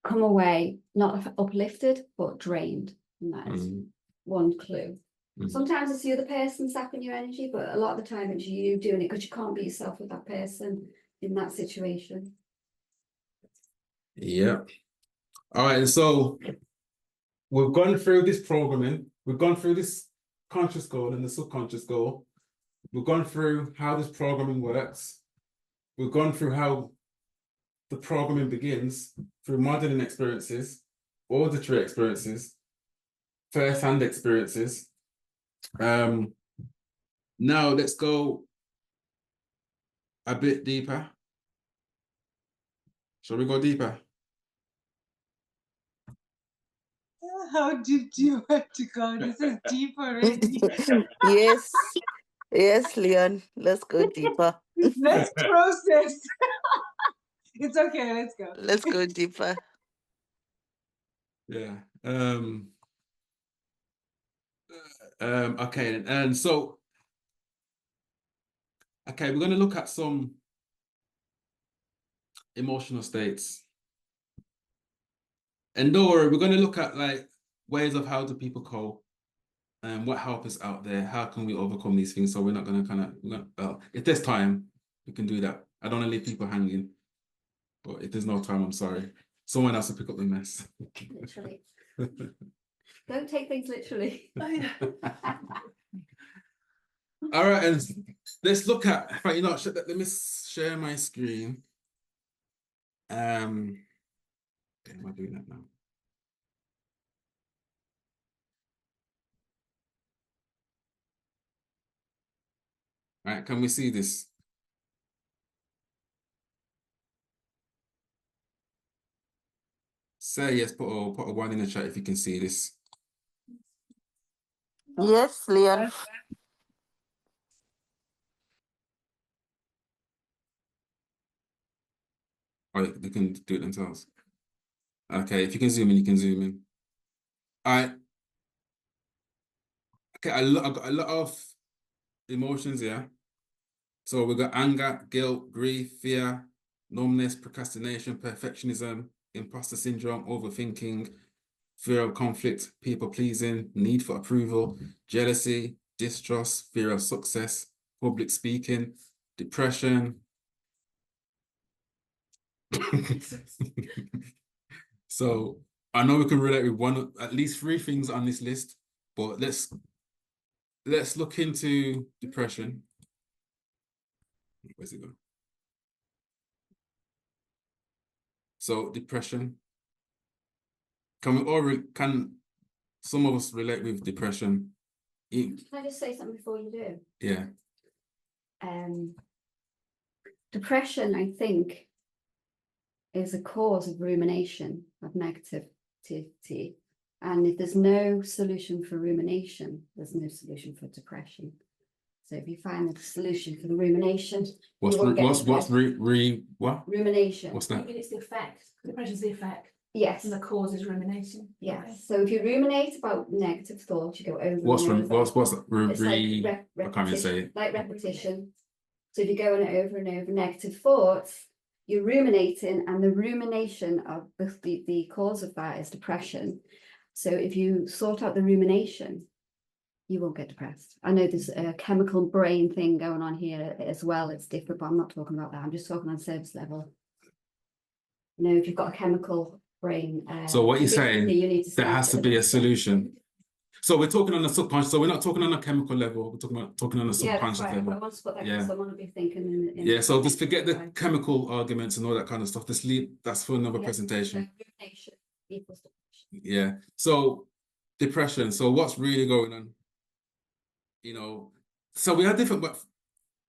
come away not uplifted, but drained. And that is one clue. Sometimes it's the other person sapping your energy, but a lot of the time it's you doing it because you can't be yourself with that person in that situation. Yeah. All right, and so we've gone through this programming. We've gone through this conscious goal and the subconscious goal. We've gone through how this programming works. We've gone through how the programming begins through modeling experiences, auditory experiences, first-hand experiences. Now let's go a bit deeper. Shall we go deeper? How deep do you want to go? This is deep already. Yes, Leon. Let's go deeper. Let's process. It's okay. Let's go. Let's go deeper. Yeah. Okay. And so, okay, we're going to look at some emotional states. And don't worry, we're going to look at like ways of how do people cope and what help is out there. How can we overcome these things? So we're not going to if there's time, we can do that. I don't want to leave people hanging. But if there's no time, I'm sorry. Someone else will pick up the mess. Literally. Don't take things literally. All right, and let's look at. In fact, you know, let me share my screen. Okay, am I doing that now? All right, can we see this? Say yes, put a one in the chat if you can see this. Yes, Leon. Or they can do it themselves. Okay, if you can zoom in, you can zoom in. All right. Okay, I got a lot of emotions here. So we got anger, guilt, grief, fear, numbness, procrastination, perfectionism, imposter syndrome, overthinking, fear of conflict, people pleasing, need for approval, jealousy, distrust, fear of success, public speaking, depression. So I know we can relate with at least 3 things on this list, but let's look into depression. Where's it going? So depression. Can some of us relate with depression? Can I just say something before you do? Yeah. Depression, I think, is a cause of rumination, of negativity. And if there's no solution for rumination, there's no solution for depression. So if you find the solution for the rumination, What's what? Rumination. What's that? It's the effect. Depression is the effect. Yes. And the cause is rumination. Yes. Okay. So if you ruminate about negative thoughts, you go over What's and over. what's It's like I can't even say it. like repetition. So if you're going over and over negative thoughts, you're ruminating, and the rumination of the cause of that is depression. So if you sort out the rumination, you won't get depressed. I know there's a chemical brain thing going on here as well. It's different, but I'm not talking about that. I'm just talking on surface level. You know, if you've got a chemical brain. So what you're saying, you need to there has to be a solution. So we're talking on the subconscious. So we're not talking on a chemical level. We're talking on a subconscious yeah, that's right. level. I want to put that Yeah. someone will be thinking. Yeah. So just forget the chemical arguments and all that kind of stuff. Just leave. That's for another presentation. Rumination equals depression. Yeah. So depression. So what's really going on? You know. So we are different, but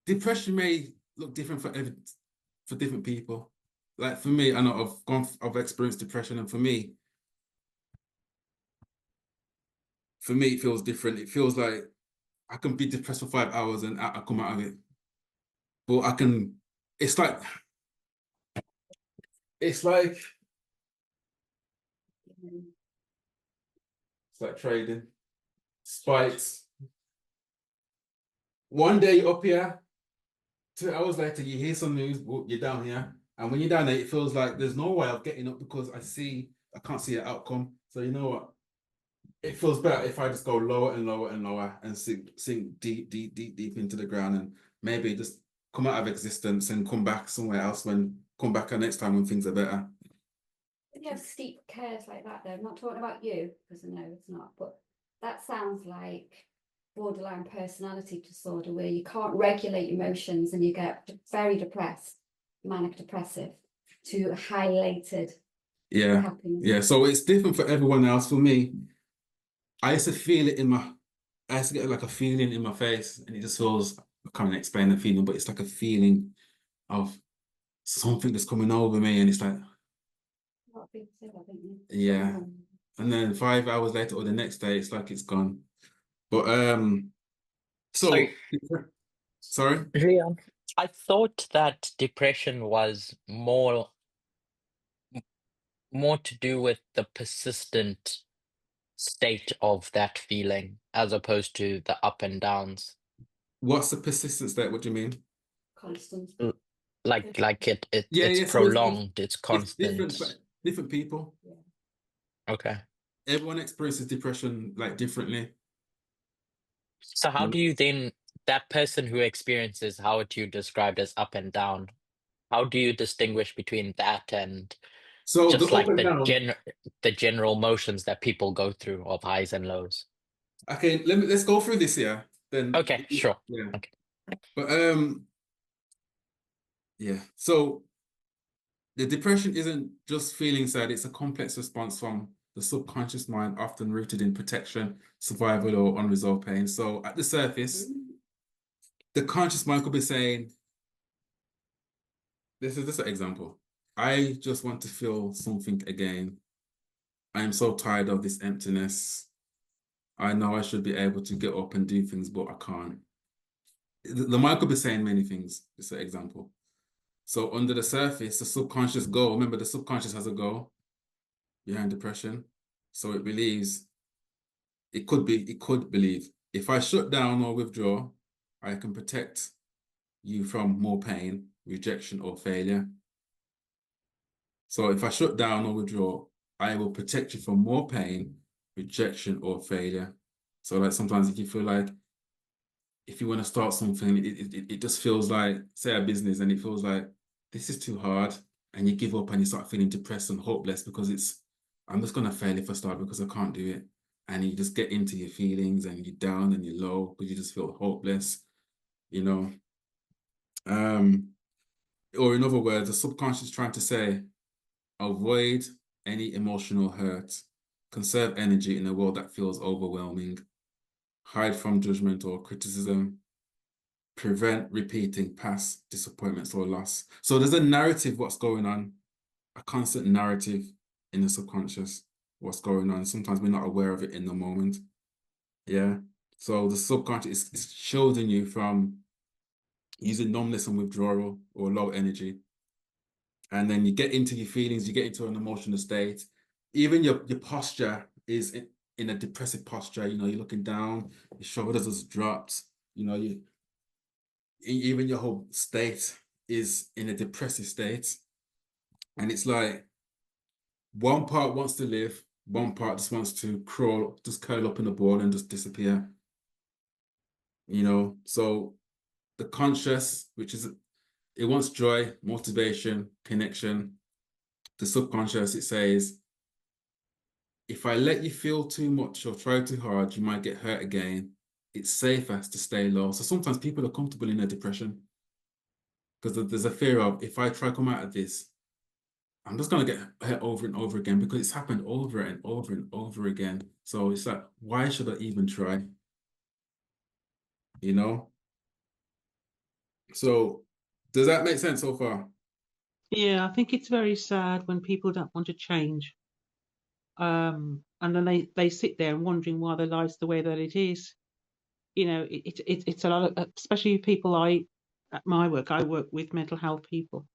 depression may look different for different people. Like for me, I know I've experienced depression, and for me, it feels different. It feels like I can be depressed for 5 hours and I come out of it. But it's like trading. Spikes. One day you're up here, 2 hours later you hear some news, you're down here. And when you're down there, it feels like there's no way of getting up because I can't see an outcome. So you know what? It feels better if I just go lower and lower and lower and sink deep into the ground, and maybe just come out of existence and come back somewhere else come back next time when things are better. If you have steep curves like that, though, I'm not talking about you, because I know it's not, but that sounds like borderline personality disorder where you can't regulate emotions and you get very depressed, manic depressive, to highlighted happiness. Yeah. So it's different for everyone else. For me, I used to get like a feeling in my face, and it just feels, I can't explain the feeling, but it's like a feeling of something that's coming over me, and it's like, A lot of people say that, don't you? yeah. And then 5 hours later or the next day, it's like it's gone. But sorry, Leon, I thought that depression was more to do with the persistent state of that feeling as opposed to the up and downs. What's the persistent state? What do you mean? Constant. Like it's So prolonged, it's constant. It's different for different people. Yeah. Okay. Everyone experiences depression like differently. So how do you then, that person who experiences how you described as up and down, how do you distinguish between that and So the Just up like and down. the general motions that people go through of highs and lows. Okay, let's go through this here. Then Okay, sure. yeah. Okay. But yeah. So the depression isn't just feeling sad, it's a complex response from the subconscious mind, often rooted in protection, survival, or unresolved pain. So at the surface, the conscious mind could be saying, this is just an example. I just want to feel something again. I am so tired of this emptiness. I know I should be able to get up and do things, but I can't. The mind could be saying many things. Just an example. So under the surface, the subconscious goal, remember the subconscious has a goal behind depression. So it believes, it could believe, if I shut down or withdraw, I can protect you from more pain, rejection, or failure. So if I shut down or withdraw, I will protect you from more pain, rejection, or failure. So like sometimes if you feel like, if you want to start something, it just feels like, say a business, and it feels like this is too hard, and you give up and you start feeling depressed and hopeless because I'm just going to fail if I start because I can't do it. And you just get into your feelings and you're down and you're low because you just feel hopeless, you know. Or in other words, the subconscious is trying to say, avoid any emotional hurt, conserve energy in a world that feels overwhelming, hide from judgment or criticism, prevent repeating past disappointments or loss. So there's a narrative, what's going on, a constant narrative in the subconscious, what's going on. Sometimes we're not aware of it in the moment. Yeah. So the subconscious is shielding you from using numbness and withdrawal or low energy. And then you get into your feelings, you get into an emotional state. Even your posture is in a depressive posture. You know, you're looking down, your shoulders is dropped, you know, even your whole state is in a depressive state. And it's like one part wants to live, one part just wants to crawl, just curl up in a ball and just disappear. You know, so the conscious, which is, it wants joy, motivation, connection. The subconscious, it says, if I let you feel too much or try too hard, you might get hurt again. It's safer to stay low. So sometimes people are comfortable in their depression because there's a fear of, if I try to come out of this, I'm just going to get hurt over and over again because it's happened over and over and over again. So it's like, why should I even try? You know? So does that make sense so far? Yeah, I think it's very sad when people don't want to change. And then they sit there wondering why their life's the way that it is. You know, it's a lot of, especially people at my work, I work with mental health people,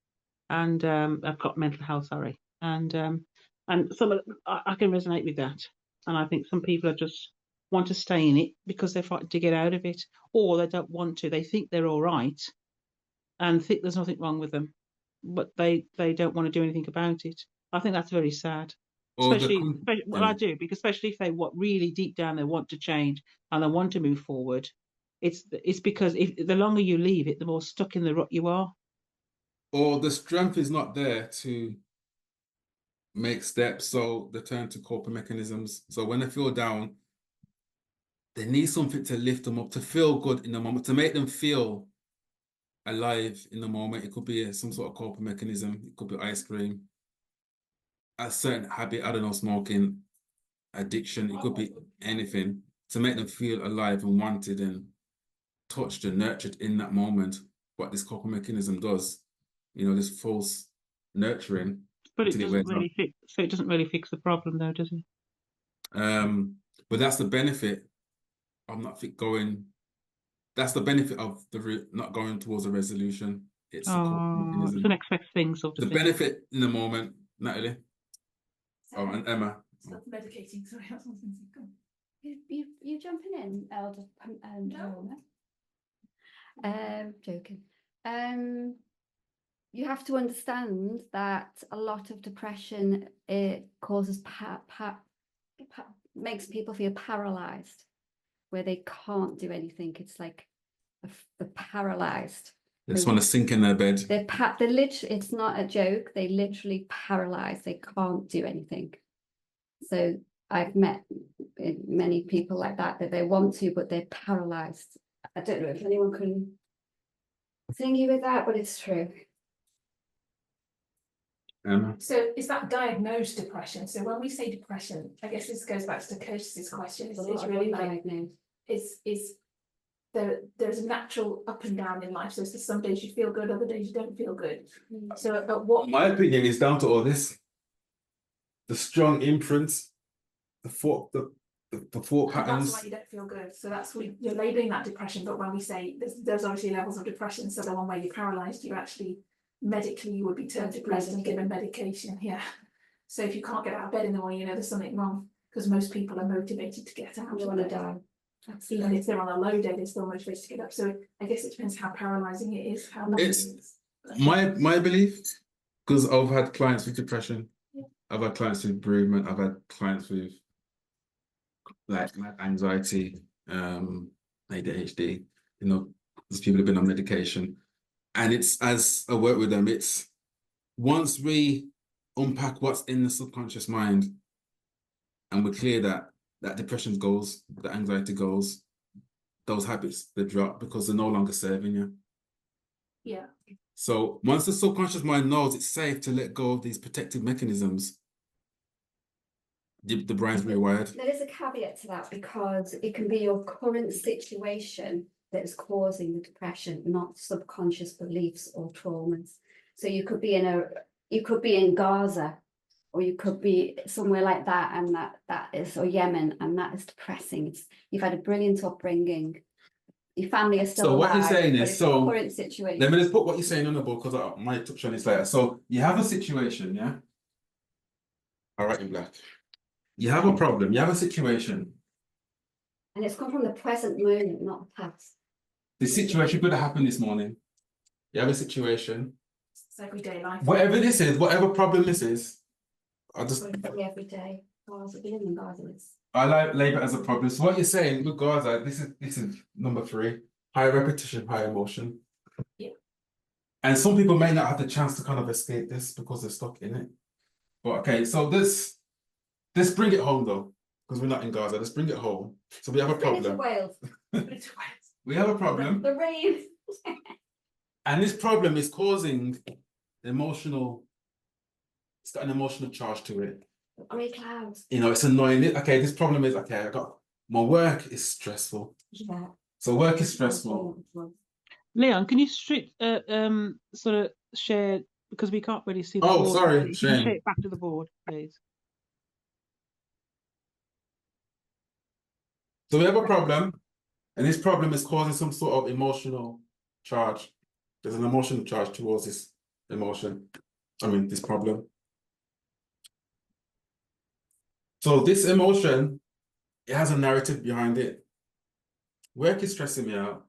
and I've got mental health, sorry, and some of I can resonate with that, and I think some people just want to stay in it because they're fighting to get out of it, or they don't want to. They think they're all right, and think there's nothing wrong with them, but they don't want to do anything about it. I think that's very sad. Or Especially, well, yeah. I do, because especially if they really deep down they want to change and they want to move forward, it's because if the longer you leave it, the more stuck in the rut you are. Or the strength is not there to make steps, so they turn to coping mechanisms. So when they feel down, they need something to lift them up, to feel good in the moment, to make them feel alive in the moment. It could be some sort of coping mechanism. It could be ice cream, a certain habit, I don't know, smoking, addiction. It could be anything to make them feel alive and wanted and touched and nurtured in that moment. What this coping mechanism does, you know, this false nurturing. But it until doesn't wears off. really fix. So it doesn't really fix the problem, though, does it? But that's the benefit of not going. That's the benefit of the route not going towards a resolution. It's a coping Oh, it's mechanism. an expect thing, sort of The thing. benefit in the moment, Natalie. Oh, and Emma. Stop medicating. Sorry, I was going to say, go on. You jumping in, Elder joking. You have to understand that a lot of depression, it causes makes people feel paralyzed, where they can't do anything. It's like they're paralyzed. They just want to sink in their bed. They're literally, it's not a joke, they literally paralyzed, they can't do anything. So I've met many people like that they want to, but they're paralyzed. I don't know if anyone can thingy with that, but it's true. So is that diagnosed depression? So when we say depression, I guess this goes back to Curtis's question. It's really like, there's a natural up and down in life. So it's just some days you feel good, other days you don't feel good. So at what My opinion is down to all this. The strong imprints, the thought that's patterns. why you don't feel good. So that's you're labeling that depression. But when we say there's obviously levels of depression. So the one where you're paralyzed, you actually medically you would be turned depressed and given medication. Yeah. So if you can't get out of bed in the morning, you know there's something wrong, because most people are motivated to get out. You want to die. Even if they're on a low day, they're still motivated to get up. So I guess it depends how paralyzing it is. How long It's it is. my belief, because I've had clients with depression, I've had clients with bereavement, I've had clients with like anxiety, ADHD, you know, these people have been on medication. And it's, as I work with them, it's once we unpack what's in the subconscious mind and we're clear that depression goes, the anxiety goes, those habits, they drop because they're no longer serving you. Yeah. So once the subconscious mind knows it's safe to let go of these protective mechanisms, the brain's rewired. There is a caveat to that, because it can be your current situation that is causing the depression, not subconscious beliefs or traumas. So you could be in Gaza, or you could be somewhere like that, and that is, or Yemen, and that is depressing. You've had a brilliant upbringing. Your family is still So what alive, you're saying but is, it's so the current situation. let me just put what you're saying on the board, because I might touch on this later. So you have a situation, yeah? All right, in black. You have a problem, you have a situation. And it's come from the present moment, not the past. The situation could have happened this morning. You have a situation. It's everyday life. Whatever this is, whatever problem this is, I just Every day. Gaza, being in Gaza is. I label it as a problem. So what you're saying with Gaza, this is number 3, high repetition, high emotion. Yeah. And some people may not have the chance to kind of escape this because they're stuck in it. But okay, so let's bring it home though, because we're not in Gaza. Let's bring it home. So we have a Bring it to problem. Wales. We have a problem. The rain. And this problem is causing emotional, it's got an emotional charge to it. Grey clouds. You know, it's annoying. Okay, this problem is, okay, I got, my work is stressful. Yeah. So work is stressful. Leon, can you sort of share, because we can't really see the Oh, board. sorry, Can you Shane. share it back to the board, please? So we have a problem, and this problem is causing some sort of emotional charge. There's an emotional charge towards this emotion. I mean, this problem. So this emotion, it has a narrative behind it. Work is stressing me out.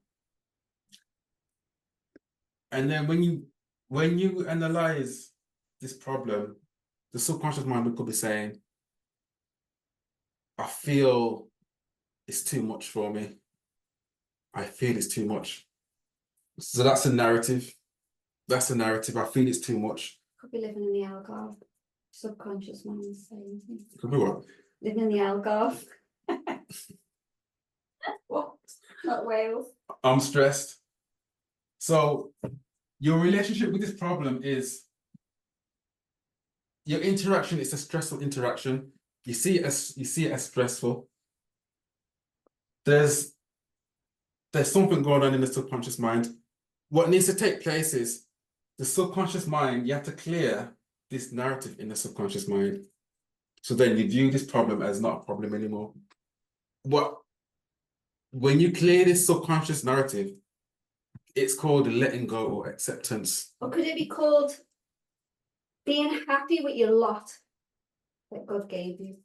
And then when you analyze this problem, the subconscious mind could be saying, I feel it's too much for me. I feel it's too much. So that's a narrative. That's a narrative. I feel it's too much. Could be living in the Algarve. Subconscious mind is saying. Could be what? Living in the Algarve. What? Not Wales. I'm stressed. So your relationship with this problem is, your interaction is a stressful interaction. You see it as stressful. There's something going on in the subconscious mind. What needs to take place is the subconscious mind, you have to clear this narrative in the subconscious mind. So then you view this problem as not a problem anymore. When you clear this subconscious narrative, it's called letting go or acceptance. Or could it be called being happy with your lot that God gave you?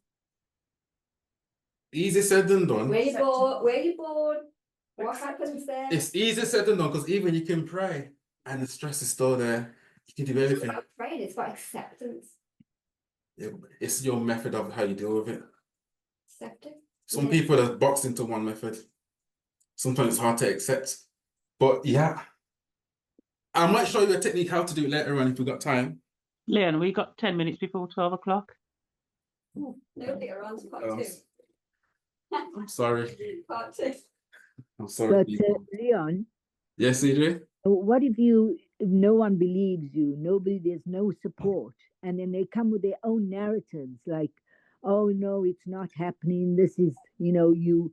Easy said than done. Where you born? Where you born? What happens there? It's easier said than done, because even you can pray and the stress is still there. You can do It's everything. about praying, it's about acceptance. It's your method of how you deal with it. Accepting. Some Yeah. people are boxed into one method. Sometimes it's hard to accept. But yeah, I might show you a technique how to do it later on if we got time. Leon, we got 10 minutes before 12 o'clock. No, later on to part Oh, two. I'm sorry. Part two. I'm sorry. But people. Leon, Yes, Adrian? what if no one believes you, there's no support, and then they come with their own narratives like, oh no, it's not happening, this is, you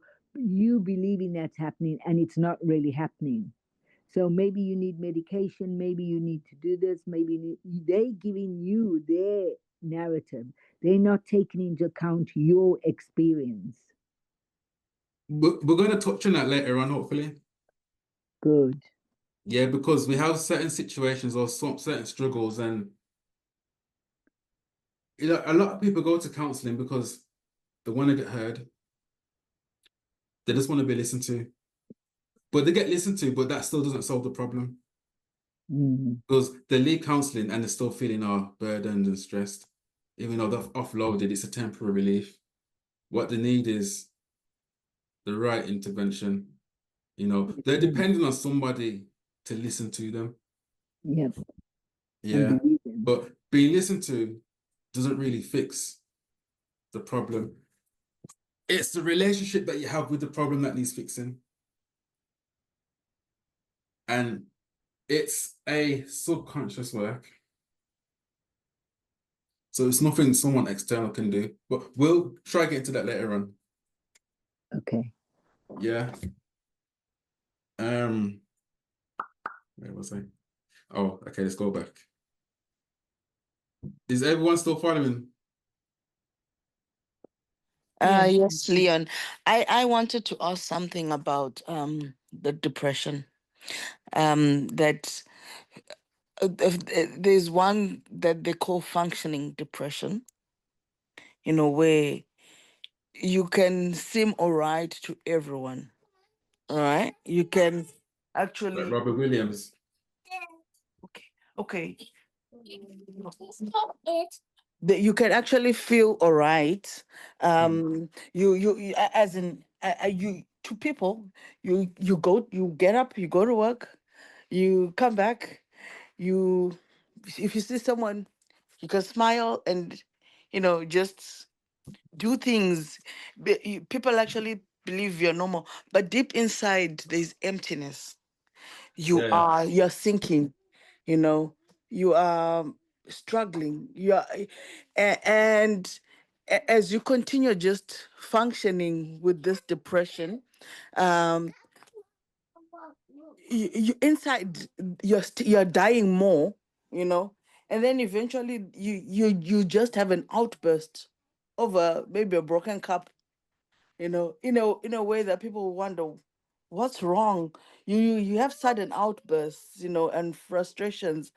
believing that's happening and it's not really happening. So maybe you need medication, maybe you need to do this, they giving you their narrative. They're not taking into account your experience. We're going to touch on that later on, hopefully. Good. Yeah, because we have certain situations or certain struggles, and a lot of people go to counseling because they want to get heard. They just want to be listened to. But they get listened to, but that still doesn't solve the problem. Because they leave counseling and they're still feeling burdened and stressed. Even though they've offloaded, it's a temporary relief. What they need is the right intervention. They're depending on somebody to listen to them. Yep. Yeah. But being listened to doesn't really fix the problem. It's the relationship that you have with the problem that needs fixing. And it's a subconscious work. So it's nothing someone external can do. But we'll try to get into that later on. Okay. Yeah. Where was I? Oh, okay, let's go back. Is everyone still following? Yes, Leon. I wanted to ask something about the depression. That there's one that they call functioning depression, where you can seem all right to everyone. All right. You can actually. Like Robert Williams. Okay. That you can actually feel all right. You as in you to people, you get up, you go to work, you come back, if you see someone, you can smile and just do things. People actually believe you're normal, but deep inside there's emptiness. You're sinking, you are struggling, and as you continue just functioning with this depression, um you inside you're dying more, and then eventually you just have an outburst over maybe a broken cup, in a way that people wonder what's wrong. You have sudden outbursts, and frustrations.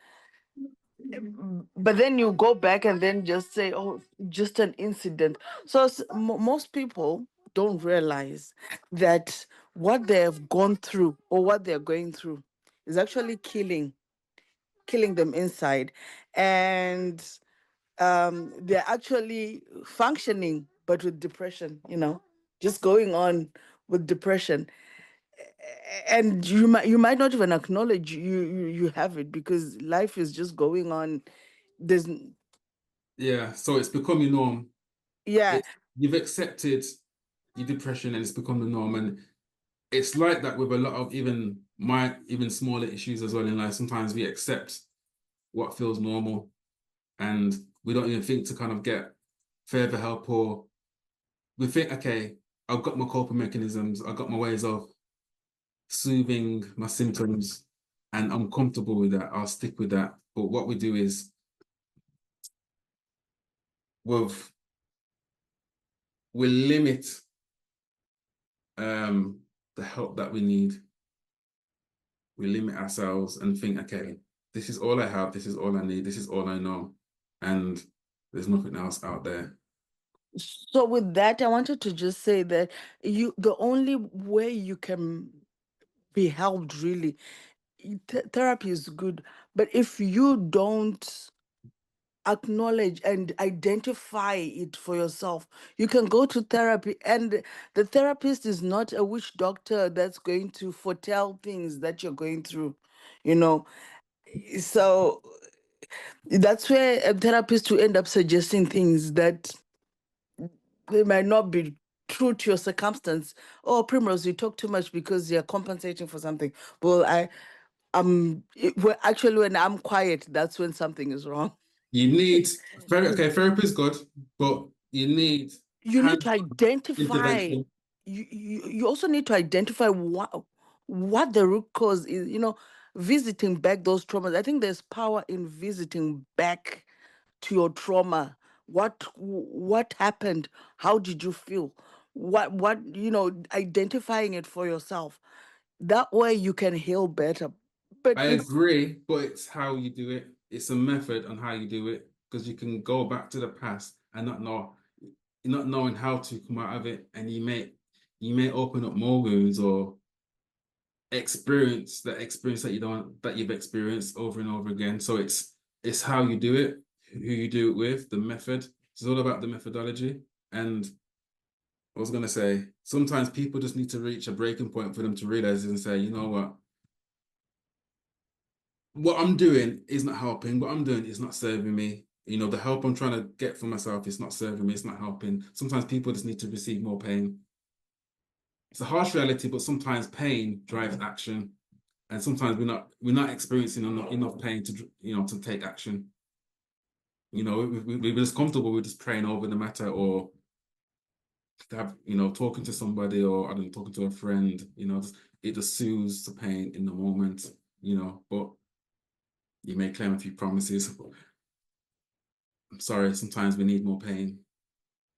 But then you go back and then just say, oh, just an incident. So most people don't realize that what they have gone through or what they're going through is actually killing them inside. And they're actually functioning, but with depression, just going on with depression. And you might not even acknowledge you have it, because life is just going on. There's Yeah, so it's become your norm. Yeah. You've accepted your depression and it's become the norm. And it's like that with a lot of even smaller issues as well in life. Sometimes we accept what feels normal and we don't even think to kind of get further help, or we think, okay, I've got my coping mechanisms, I've got my ways of soothing my symptoms and I'm comfortable with that, I'll stick with that. But what we do is we limit the help that we need. We limit ourselves and think, okay, this is all I have, this is all I need, this is all I know, and there's nothing else out there. So with that, I wanted to just say that the only way you can be helped really, therapy is good, but if you don't acknowledge and identify it for yourself, you can go to therapy, and the therapist is not a witch doctor that's going to foretell things that you're going through, So that's where therapists will end up suggesting things that they might not be true to your circumstance. Oh, Primrose, you talk too much because you're compensating for something. Well, well, actually, when I'm quiet, that's when something is wrong. You need therapy is good, but you need You need to identify. intervention. You also need to identify what the root cause is. You know, visiting back those traumas. I think there's power in visiting back to your trauma. What happened? How did you feel? What identifying it for yourself. That way you can heal better. But I agree, but it's how you do it. It's a method on how you do it, because you can go back to the past and not knowing how to come out of it, and you may open up more wounds or experience that you've experienced over and over again. So it's how you do it, who you do it with, the method. It's all about the methodology. And I was gonna say, sometimes people just need to reach a breaking point for them to realize and say, you know what I'm doing is not helping. What I'm doing is not serving me. You know, the help I'm trying to get for myself is not serving me. It's not helping. Sometimes people just need to receive more pain. It's a harsh reality, but sometimes pain drives action, and sometimes we're not experiencing enough pain to take action. You know, we're just comfortable with just praying over the matter, or talking to somebody, or talking to a friend. It just soothes the pain in the moment. But you may claim a few promises. I'm sorry, sometimes we need more pain.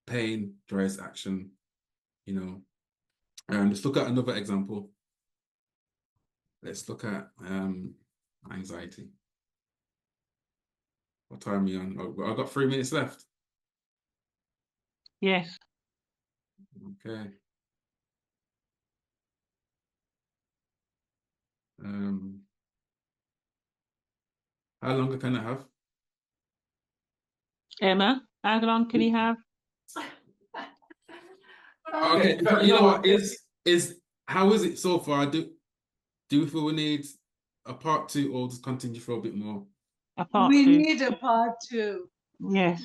Pain drives action. Let's look at another example. Let's look at anxiety. What time are we on? Oh, I've got 3 minutes left. Yes. Okay. How long can I have? Emma, how long can you have? Okay, you know what how is it so far? Do we feel we need a part 2, or just continue for a bit more? A part We 2. need a part 2 Yes.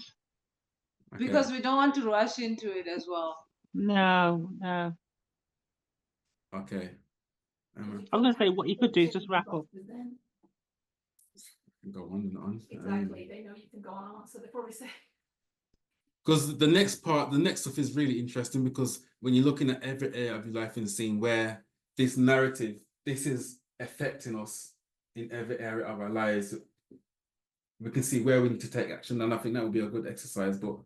Okay. because we don't want to rush into it as well. No. Okay. I'm going to say what you could do is just wrap up. Go on and on. Exactly. They know you can go on, so they probably say. Because the next stuff is really interesting, because when you're looking at every area of your life and seeing where this narrative, this is affecting us in every area of our lives, we can see where we need to take action. And I think that would be a good exercise, but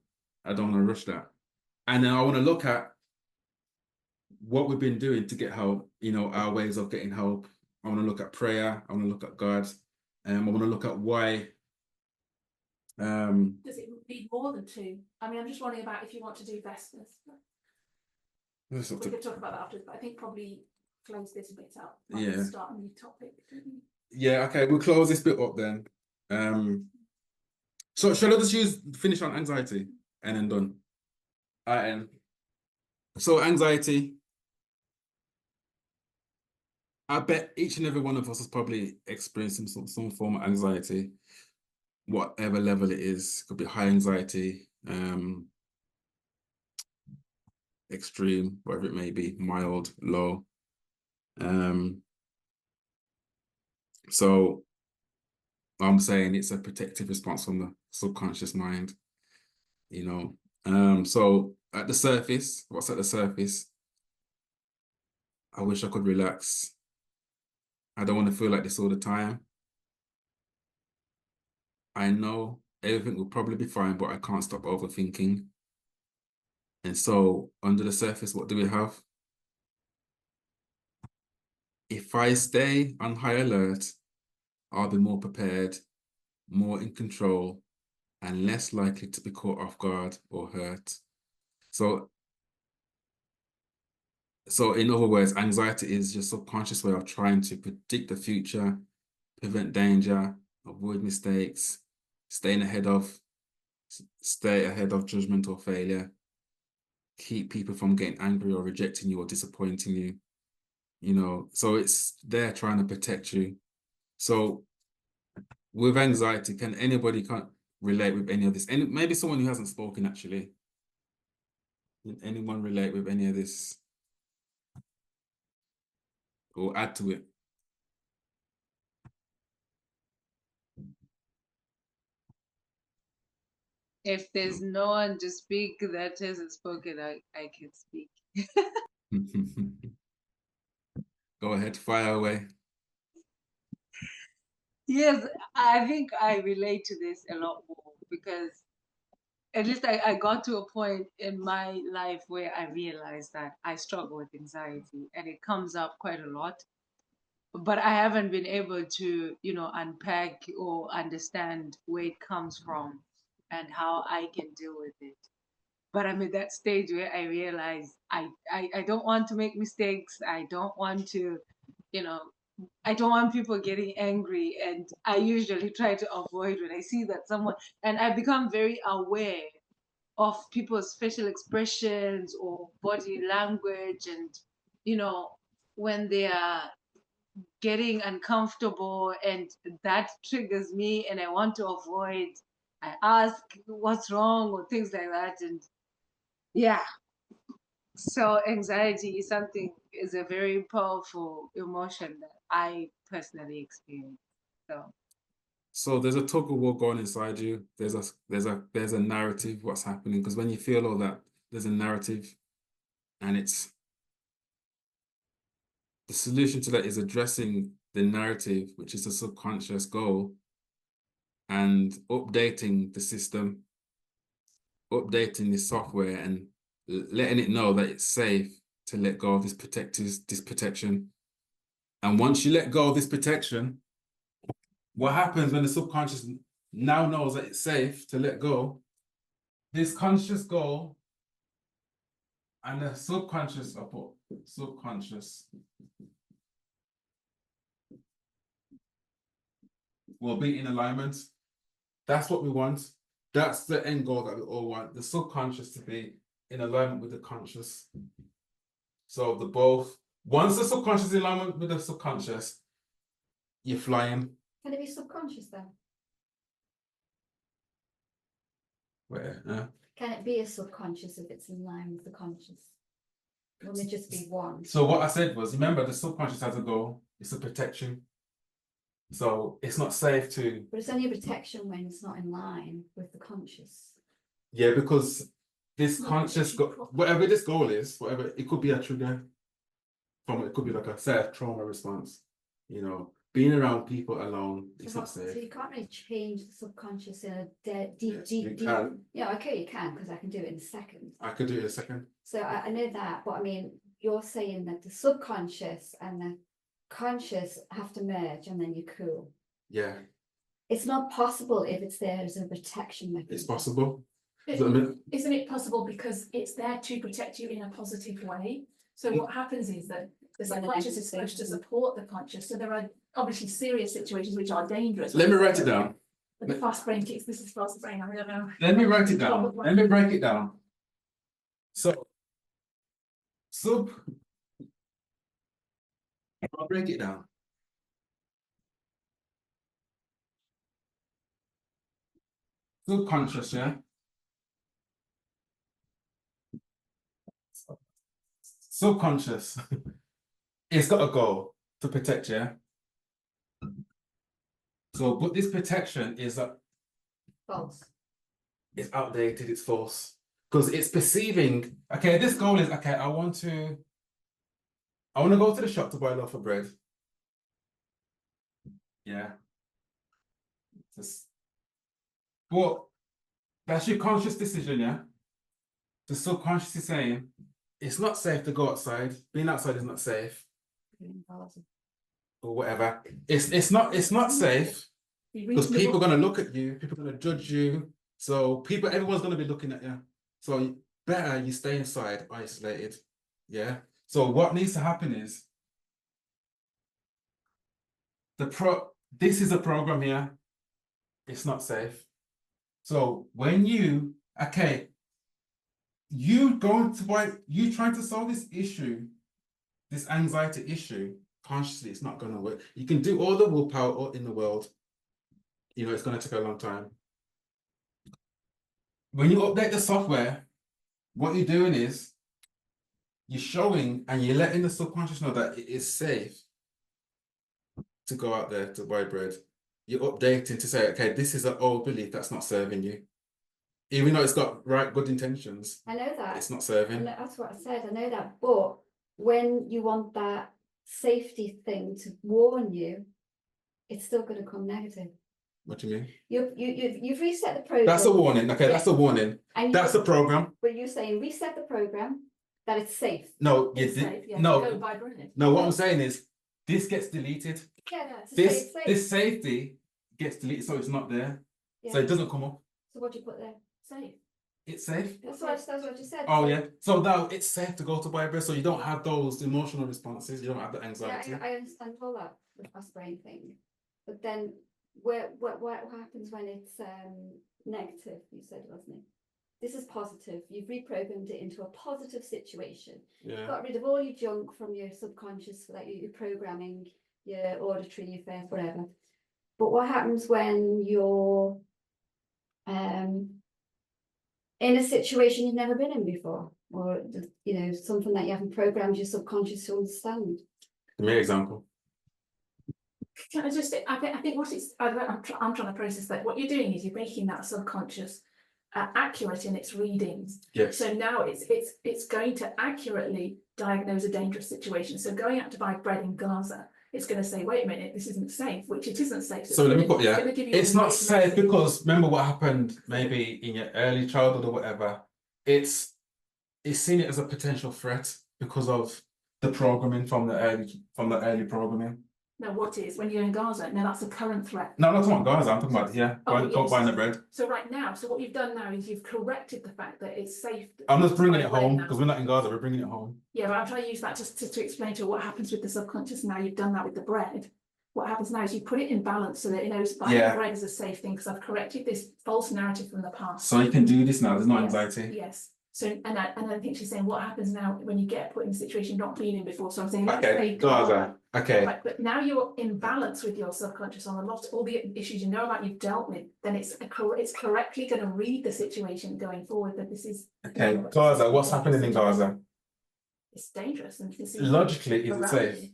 I don't want to rush that. And then I want to look at what we've been doing to get help, our ways of getting help. I want to look at prayer. I want to look at God. I want to look at why. Does it need more than 2? I mean, I'm just wondering about if you want to do Vespers. We could talk about that after, but I think probably close this bit up. Yeah. Start a new topic. Yeah, okay, we'll close this bit up then. So shall I just finish on anxiety and then done? So anxiety, I bet each and every one of us has probably experienced some form of anxiety, whatever level it is. Could be high anxiety, extreme, whatever it may be, mild, low. So I'm saying it's a protective response from the subconscious mind, So at the surface, what's at the surface? I wish I could relax. I don't want to feel like this all the time. I know everything will probably be fine, but I can't stop overthinking. And so under the surface, what do we have? If I stay on high alert, I'll be more prepared, more in control, and less likely to be caught off guard or hurt. So in other words, anxiety is your subconscious way of trying to predict the future, prevent danger, avoid mistakes, stay ahead of judgment or failure, keep people from getting angry or rejecting you or disappointing you. So it's there trying to protect you. So with anxiety, can anybody can't relate with any of this? And maybe someone who hasn't spoken actually. Can anyone relate with any of this? Or add to it? If there's no one to speak that hasn't spoken, I can speak. Go ahead, fire away. Yes, I think I relate to this a lot more because at least I got to a point in my life where I realized that I struggle with anxiety and it comes up quite a lot. But I haven't been able to, unpack or understand where it comes from and how I can deal with it. But I'm at that stage where I realize I don't want to make mistakes. I don't want to, I don't want people getting angry. And I usually try to avoid when I see that someone, and I become very aware of people's facial expressions or body language. And, when they are getting uncomfortable and that triggers me and I want to avoid, I ask what's wrong or things like that. And yeah, so anxiety is a very powerful emotion that I personally experience. So there's a tug of war going inside you. There's a narrative what's happening, because when you feel all that, there's a narrative, and it's the solution to that is addressing the narrative, which is the subconscious goal, and updating the system, updating the software, and letting it know that it's safe to let go of this protection. And once you let go of this protection, what happens when the subconscious now knows that it's safe to let go? This conscious goal and the subconscious will be in alignment. That's what we want. That's the end goal that we all want. The subconscious to be in alignment with the conscious. So the both. Once the subconscious is in alignment with the subconscious, you're flying. Can it be subconscious then? Where? Can it be a subconscious if it's in line with the conscious? Wouldn't it just be one? So what I said was, remember, the subconscious has a goal. It's a protection. So it's not safe to. But it's only a protection when it's not in line with the conscious. Yeah, because this conscious, whatever this goal is, whatever, it could be a trigger. It could be like a self-trauma response. Being around people alone, it's not safe. So you can't really change the subconscious in a deep. Can. Yeah, okay, you can, because I can do it in a second. I could do it in a second. So I know that, but I mean, you're saying that the subconscious and the conscious have to merge and then you're cool. Yeah. It's not possible if it's there as a protection mechanism. It's possible. Isn't it possible because it's there to protect you in a positive way? So what happens is that the subconscious is supposed to support the conscious. So there are obviously serious situations which are dangerous. Let me write it down. But the fast brain kicks, this is fast brain, I don't know. Let me write it down. Let me break it down. So, I'll break it down. Subconscious, yeah? Subconscious. It's got a goal to protect, yeah? So, but this protection is False. It's outdated, it's false. Because it's perceiving, okay, this goal is, okay, I want to go to the shop to buy a loaf of bread. Yeah. But that's your conscious decision, yeah? The subconscious is saying, it's not safe to go outside. Being outside is not safe. Or whatever. It's not safe. Because people are going to look at you, people are going to judge you. So everyone's going to be looking at you. So better you stay inside, isolated. Yeah. So what needs to happen is this is a program here. It's not safe. So when you trying to solve this issue, this anxiety issue, consciously, it's not going to work. You can do all the willpower in the world. you know, it's going to take a long time. When you update the software, what you're doing is you're showing and you're letting the subconscious know that it is safe to go out there to buy bread. You're updating to say, okay, this is an old belief that's not serving you. Even though it's got good intentions, I know that. it's not serving. And that's what I said. I know that. But when you want that safety thing to warn you, it's still going to come negative. What do you mean? You've reset the program. That's a warning. Okay, Yeah. that's a warning. And That's the program. But you're saying reset the program that it's safe. No, It's safe, yeah, no, go buy bread. no. What I'm saying is, this gets deleted. Yeah, no, it's a This safe. this safety gets deleted, so it's not there. Yeah. So it doesn't come up. So what do you put there? Safe. It's safe. That's what you said. Oh So- yeah. So now it's safe to go to buy bread, so you don't have those emotional responses. You don't have the Yeah, anxiety. I understand all that, the fast brain thing. But then what happens when it's negative, you said, wasn't it? This is positive. You've reprogrammed it into a positive situation. Yeah. Got rid of all your junk from your subconscious, like your programming, your auditory, your first, whatever. But what happens when you're in a situation you've never been in before, or you know, something that you haven't programmed your subconscious to understand? Give me an example. Can I just, I think what it's, I'm trying to process that. What you're doing is you're making that subconscious accurate in its readings. Yes. So now it's going to accurately diagnose a dangerous situation. So going out to buy bread in Gaza, it's going to say, wait a minute, this isn't safe, which it isn't safe. So let me put, yeah, it's not safe because because remember what happened maybe in your early childhood or whatever. It's seen it as a potential threat because of the programming from the early programming. No, what is when you're in Gaza? No, that's a current threat. No, not talking about Gaza. I'm talking about Yes. buying the bread. So right now, so what you've done now is you've corrected the fact that it's safe. I'm just bringing to it buy bread home now. because we're not in Gaza. We're bringing it home. Yeah, but I'm trying to use that just to explain to what happens with the subconscious now. You've done that with the bread. What happens now is you put it in balance so that it knows buying Yeah. bread is a safe thing because I've corrected this false narrative from the past. So you can do this now. There's no Yes, anxiety. Yes. So and I think she's saying what happens now when you get put in a situation you've not been in before. So I'm saying let's Okay, say Gaza. Okay. Right, but now you're in balance with your subconscious on all the issues you know about you've dealt with, then it's correctly going to read the situation going forward that this is Okay, Gaza. What's happening in Gaza? it's dangerous and this is Logically, is it around safe? you.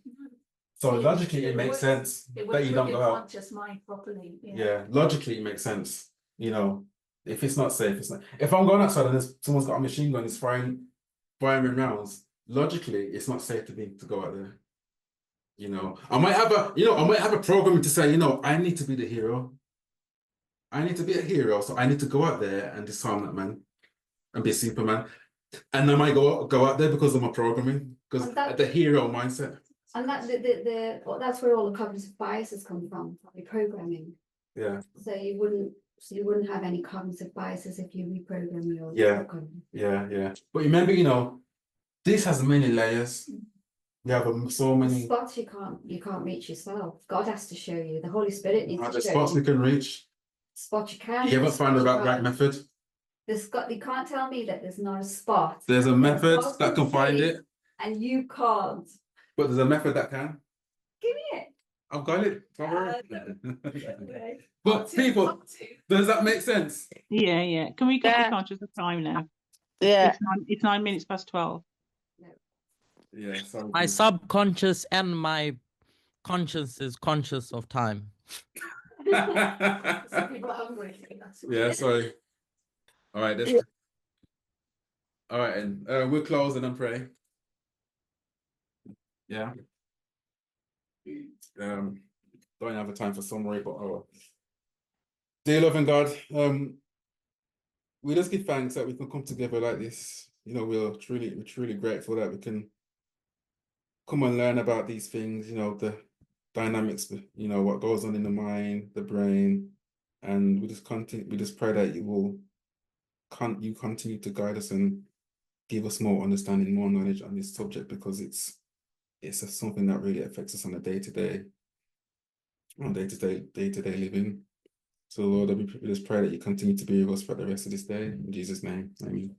So Yeah, logically, it it makes works- sense It that works you with don't your go out. conscious mind properly. Yeah, logically, it makes sense. You know, if it's not safe, it's not. If I'm going outside and someone's got a machine gun, it's firing rounds. Logically, it's not safe to go out there. You know, I might have a program to say, you know, I need to be the hero. I need to be a hero, so I need to go out there and disarm that man and be Superman. And I might go out there because of my programming, because And that- the hero mindset. And that that's where all the cognitive biases come from your programming. Yeah, So you wouldn't have any cognitive biases if you reprogram your Yeah. subconscious. yeah. But remember, you know, this has many layers. We have so many Spots you can't reach yourself. God has to show you. The Holy Spirit needs other to show spots we you. can reach. Spot you can. You haven't found the right method. You can't tell me that there's not a spot. There's a method God that can find see, it, and you can't. but there's a method that can. Give me it. I've got it. Don't worry. Okay. But people, does that make sense? Yeah. Can we get Yeah. conscious of time now? Yeah. It's 9 minutes past 12. Yeah. Sorry. My subconscious and my conscience is conscious of time. Some people are hungry. Yeah, sorry. All right, Yeah. all right, and we'll close and then pray. Yeah. Don't have a time for summary, but dear loving God, we just give thanks that we can come together like this. You know, we're truly grateful that we can come and learn about these things, you know, the dynamics, you know, what goes on in the mind, the brain, and we just pray that you continue to guide us and give us more understanding, more knowledge on this subject, because it's something that really affects us on a day-to-day living. So Lord, we just pray that you continue to be with us for the rest of this day. In Jesus' name, amen.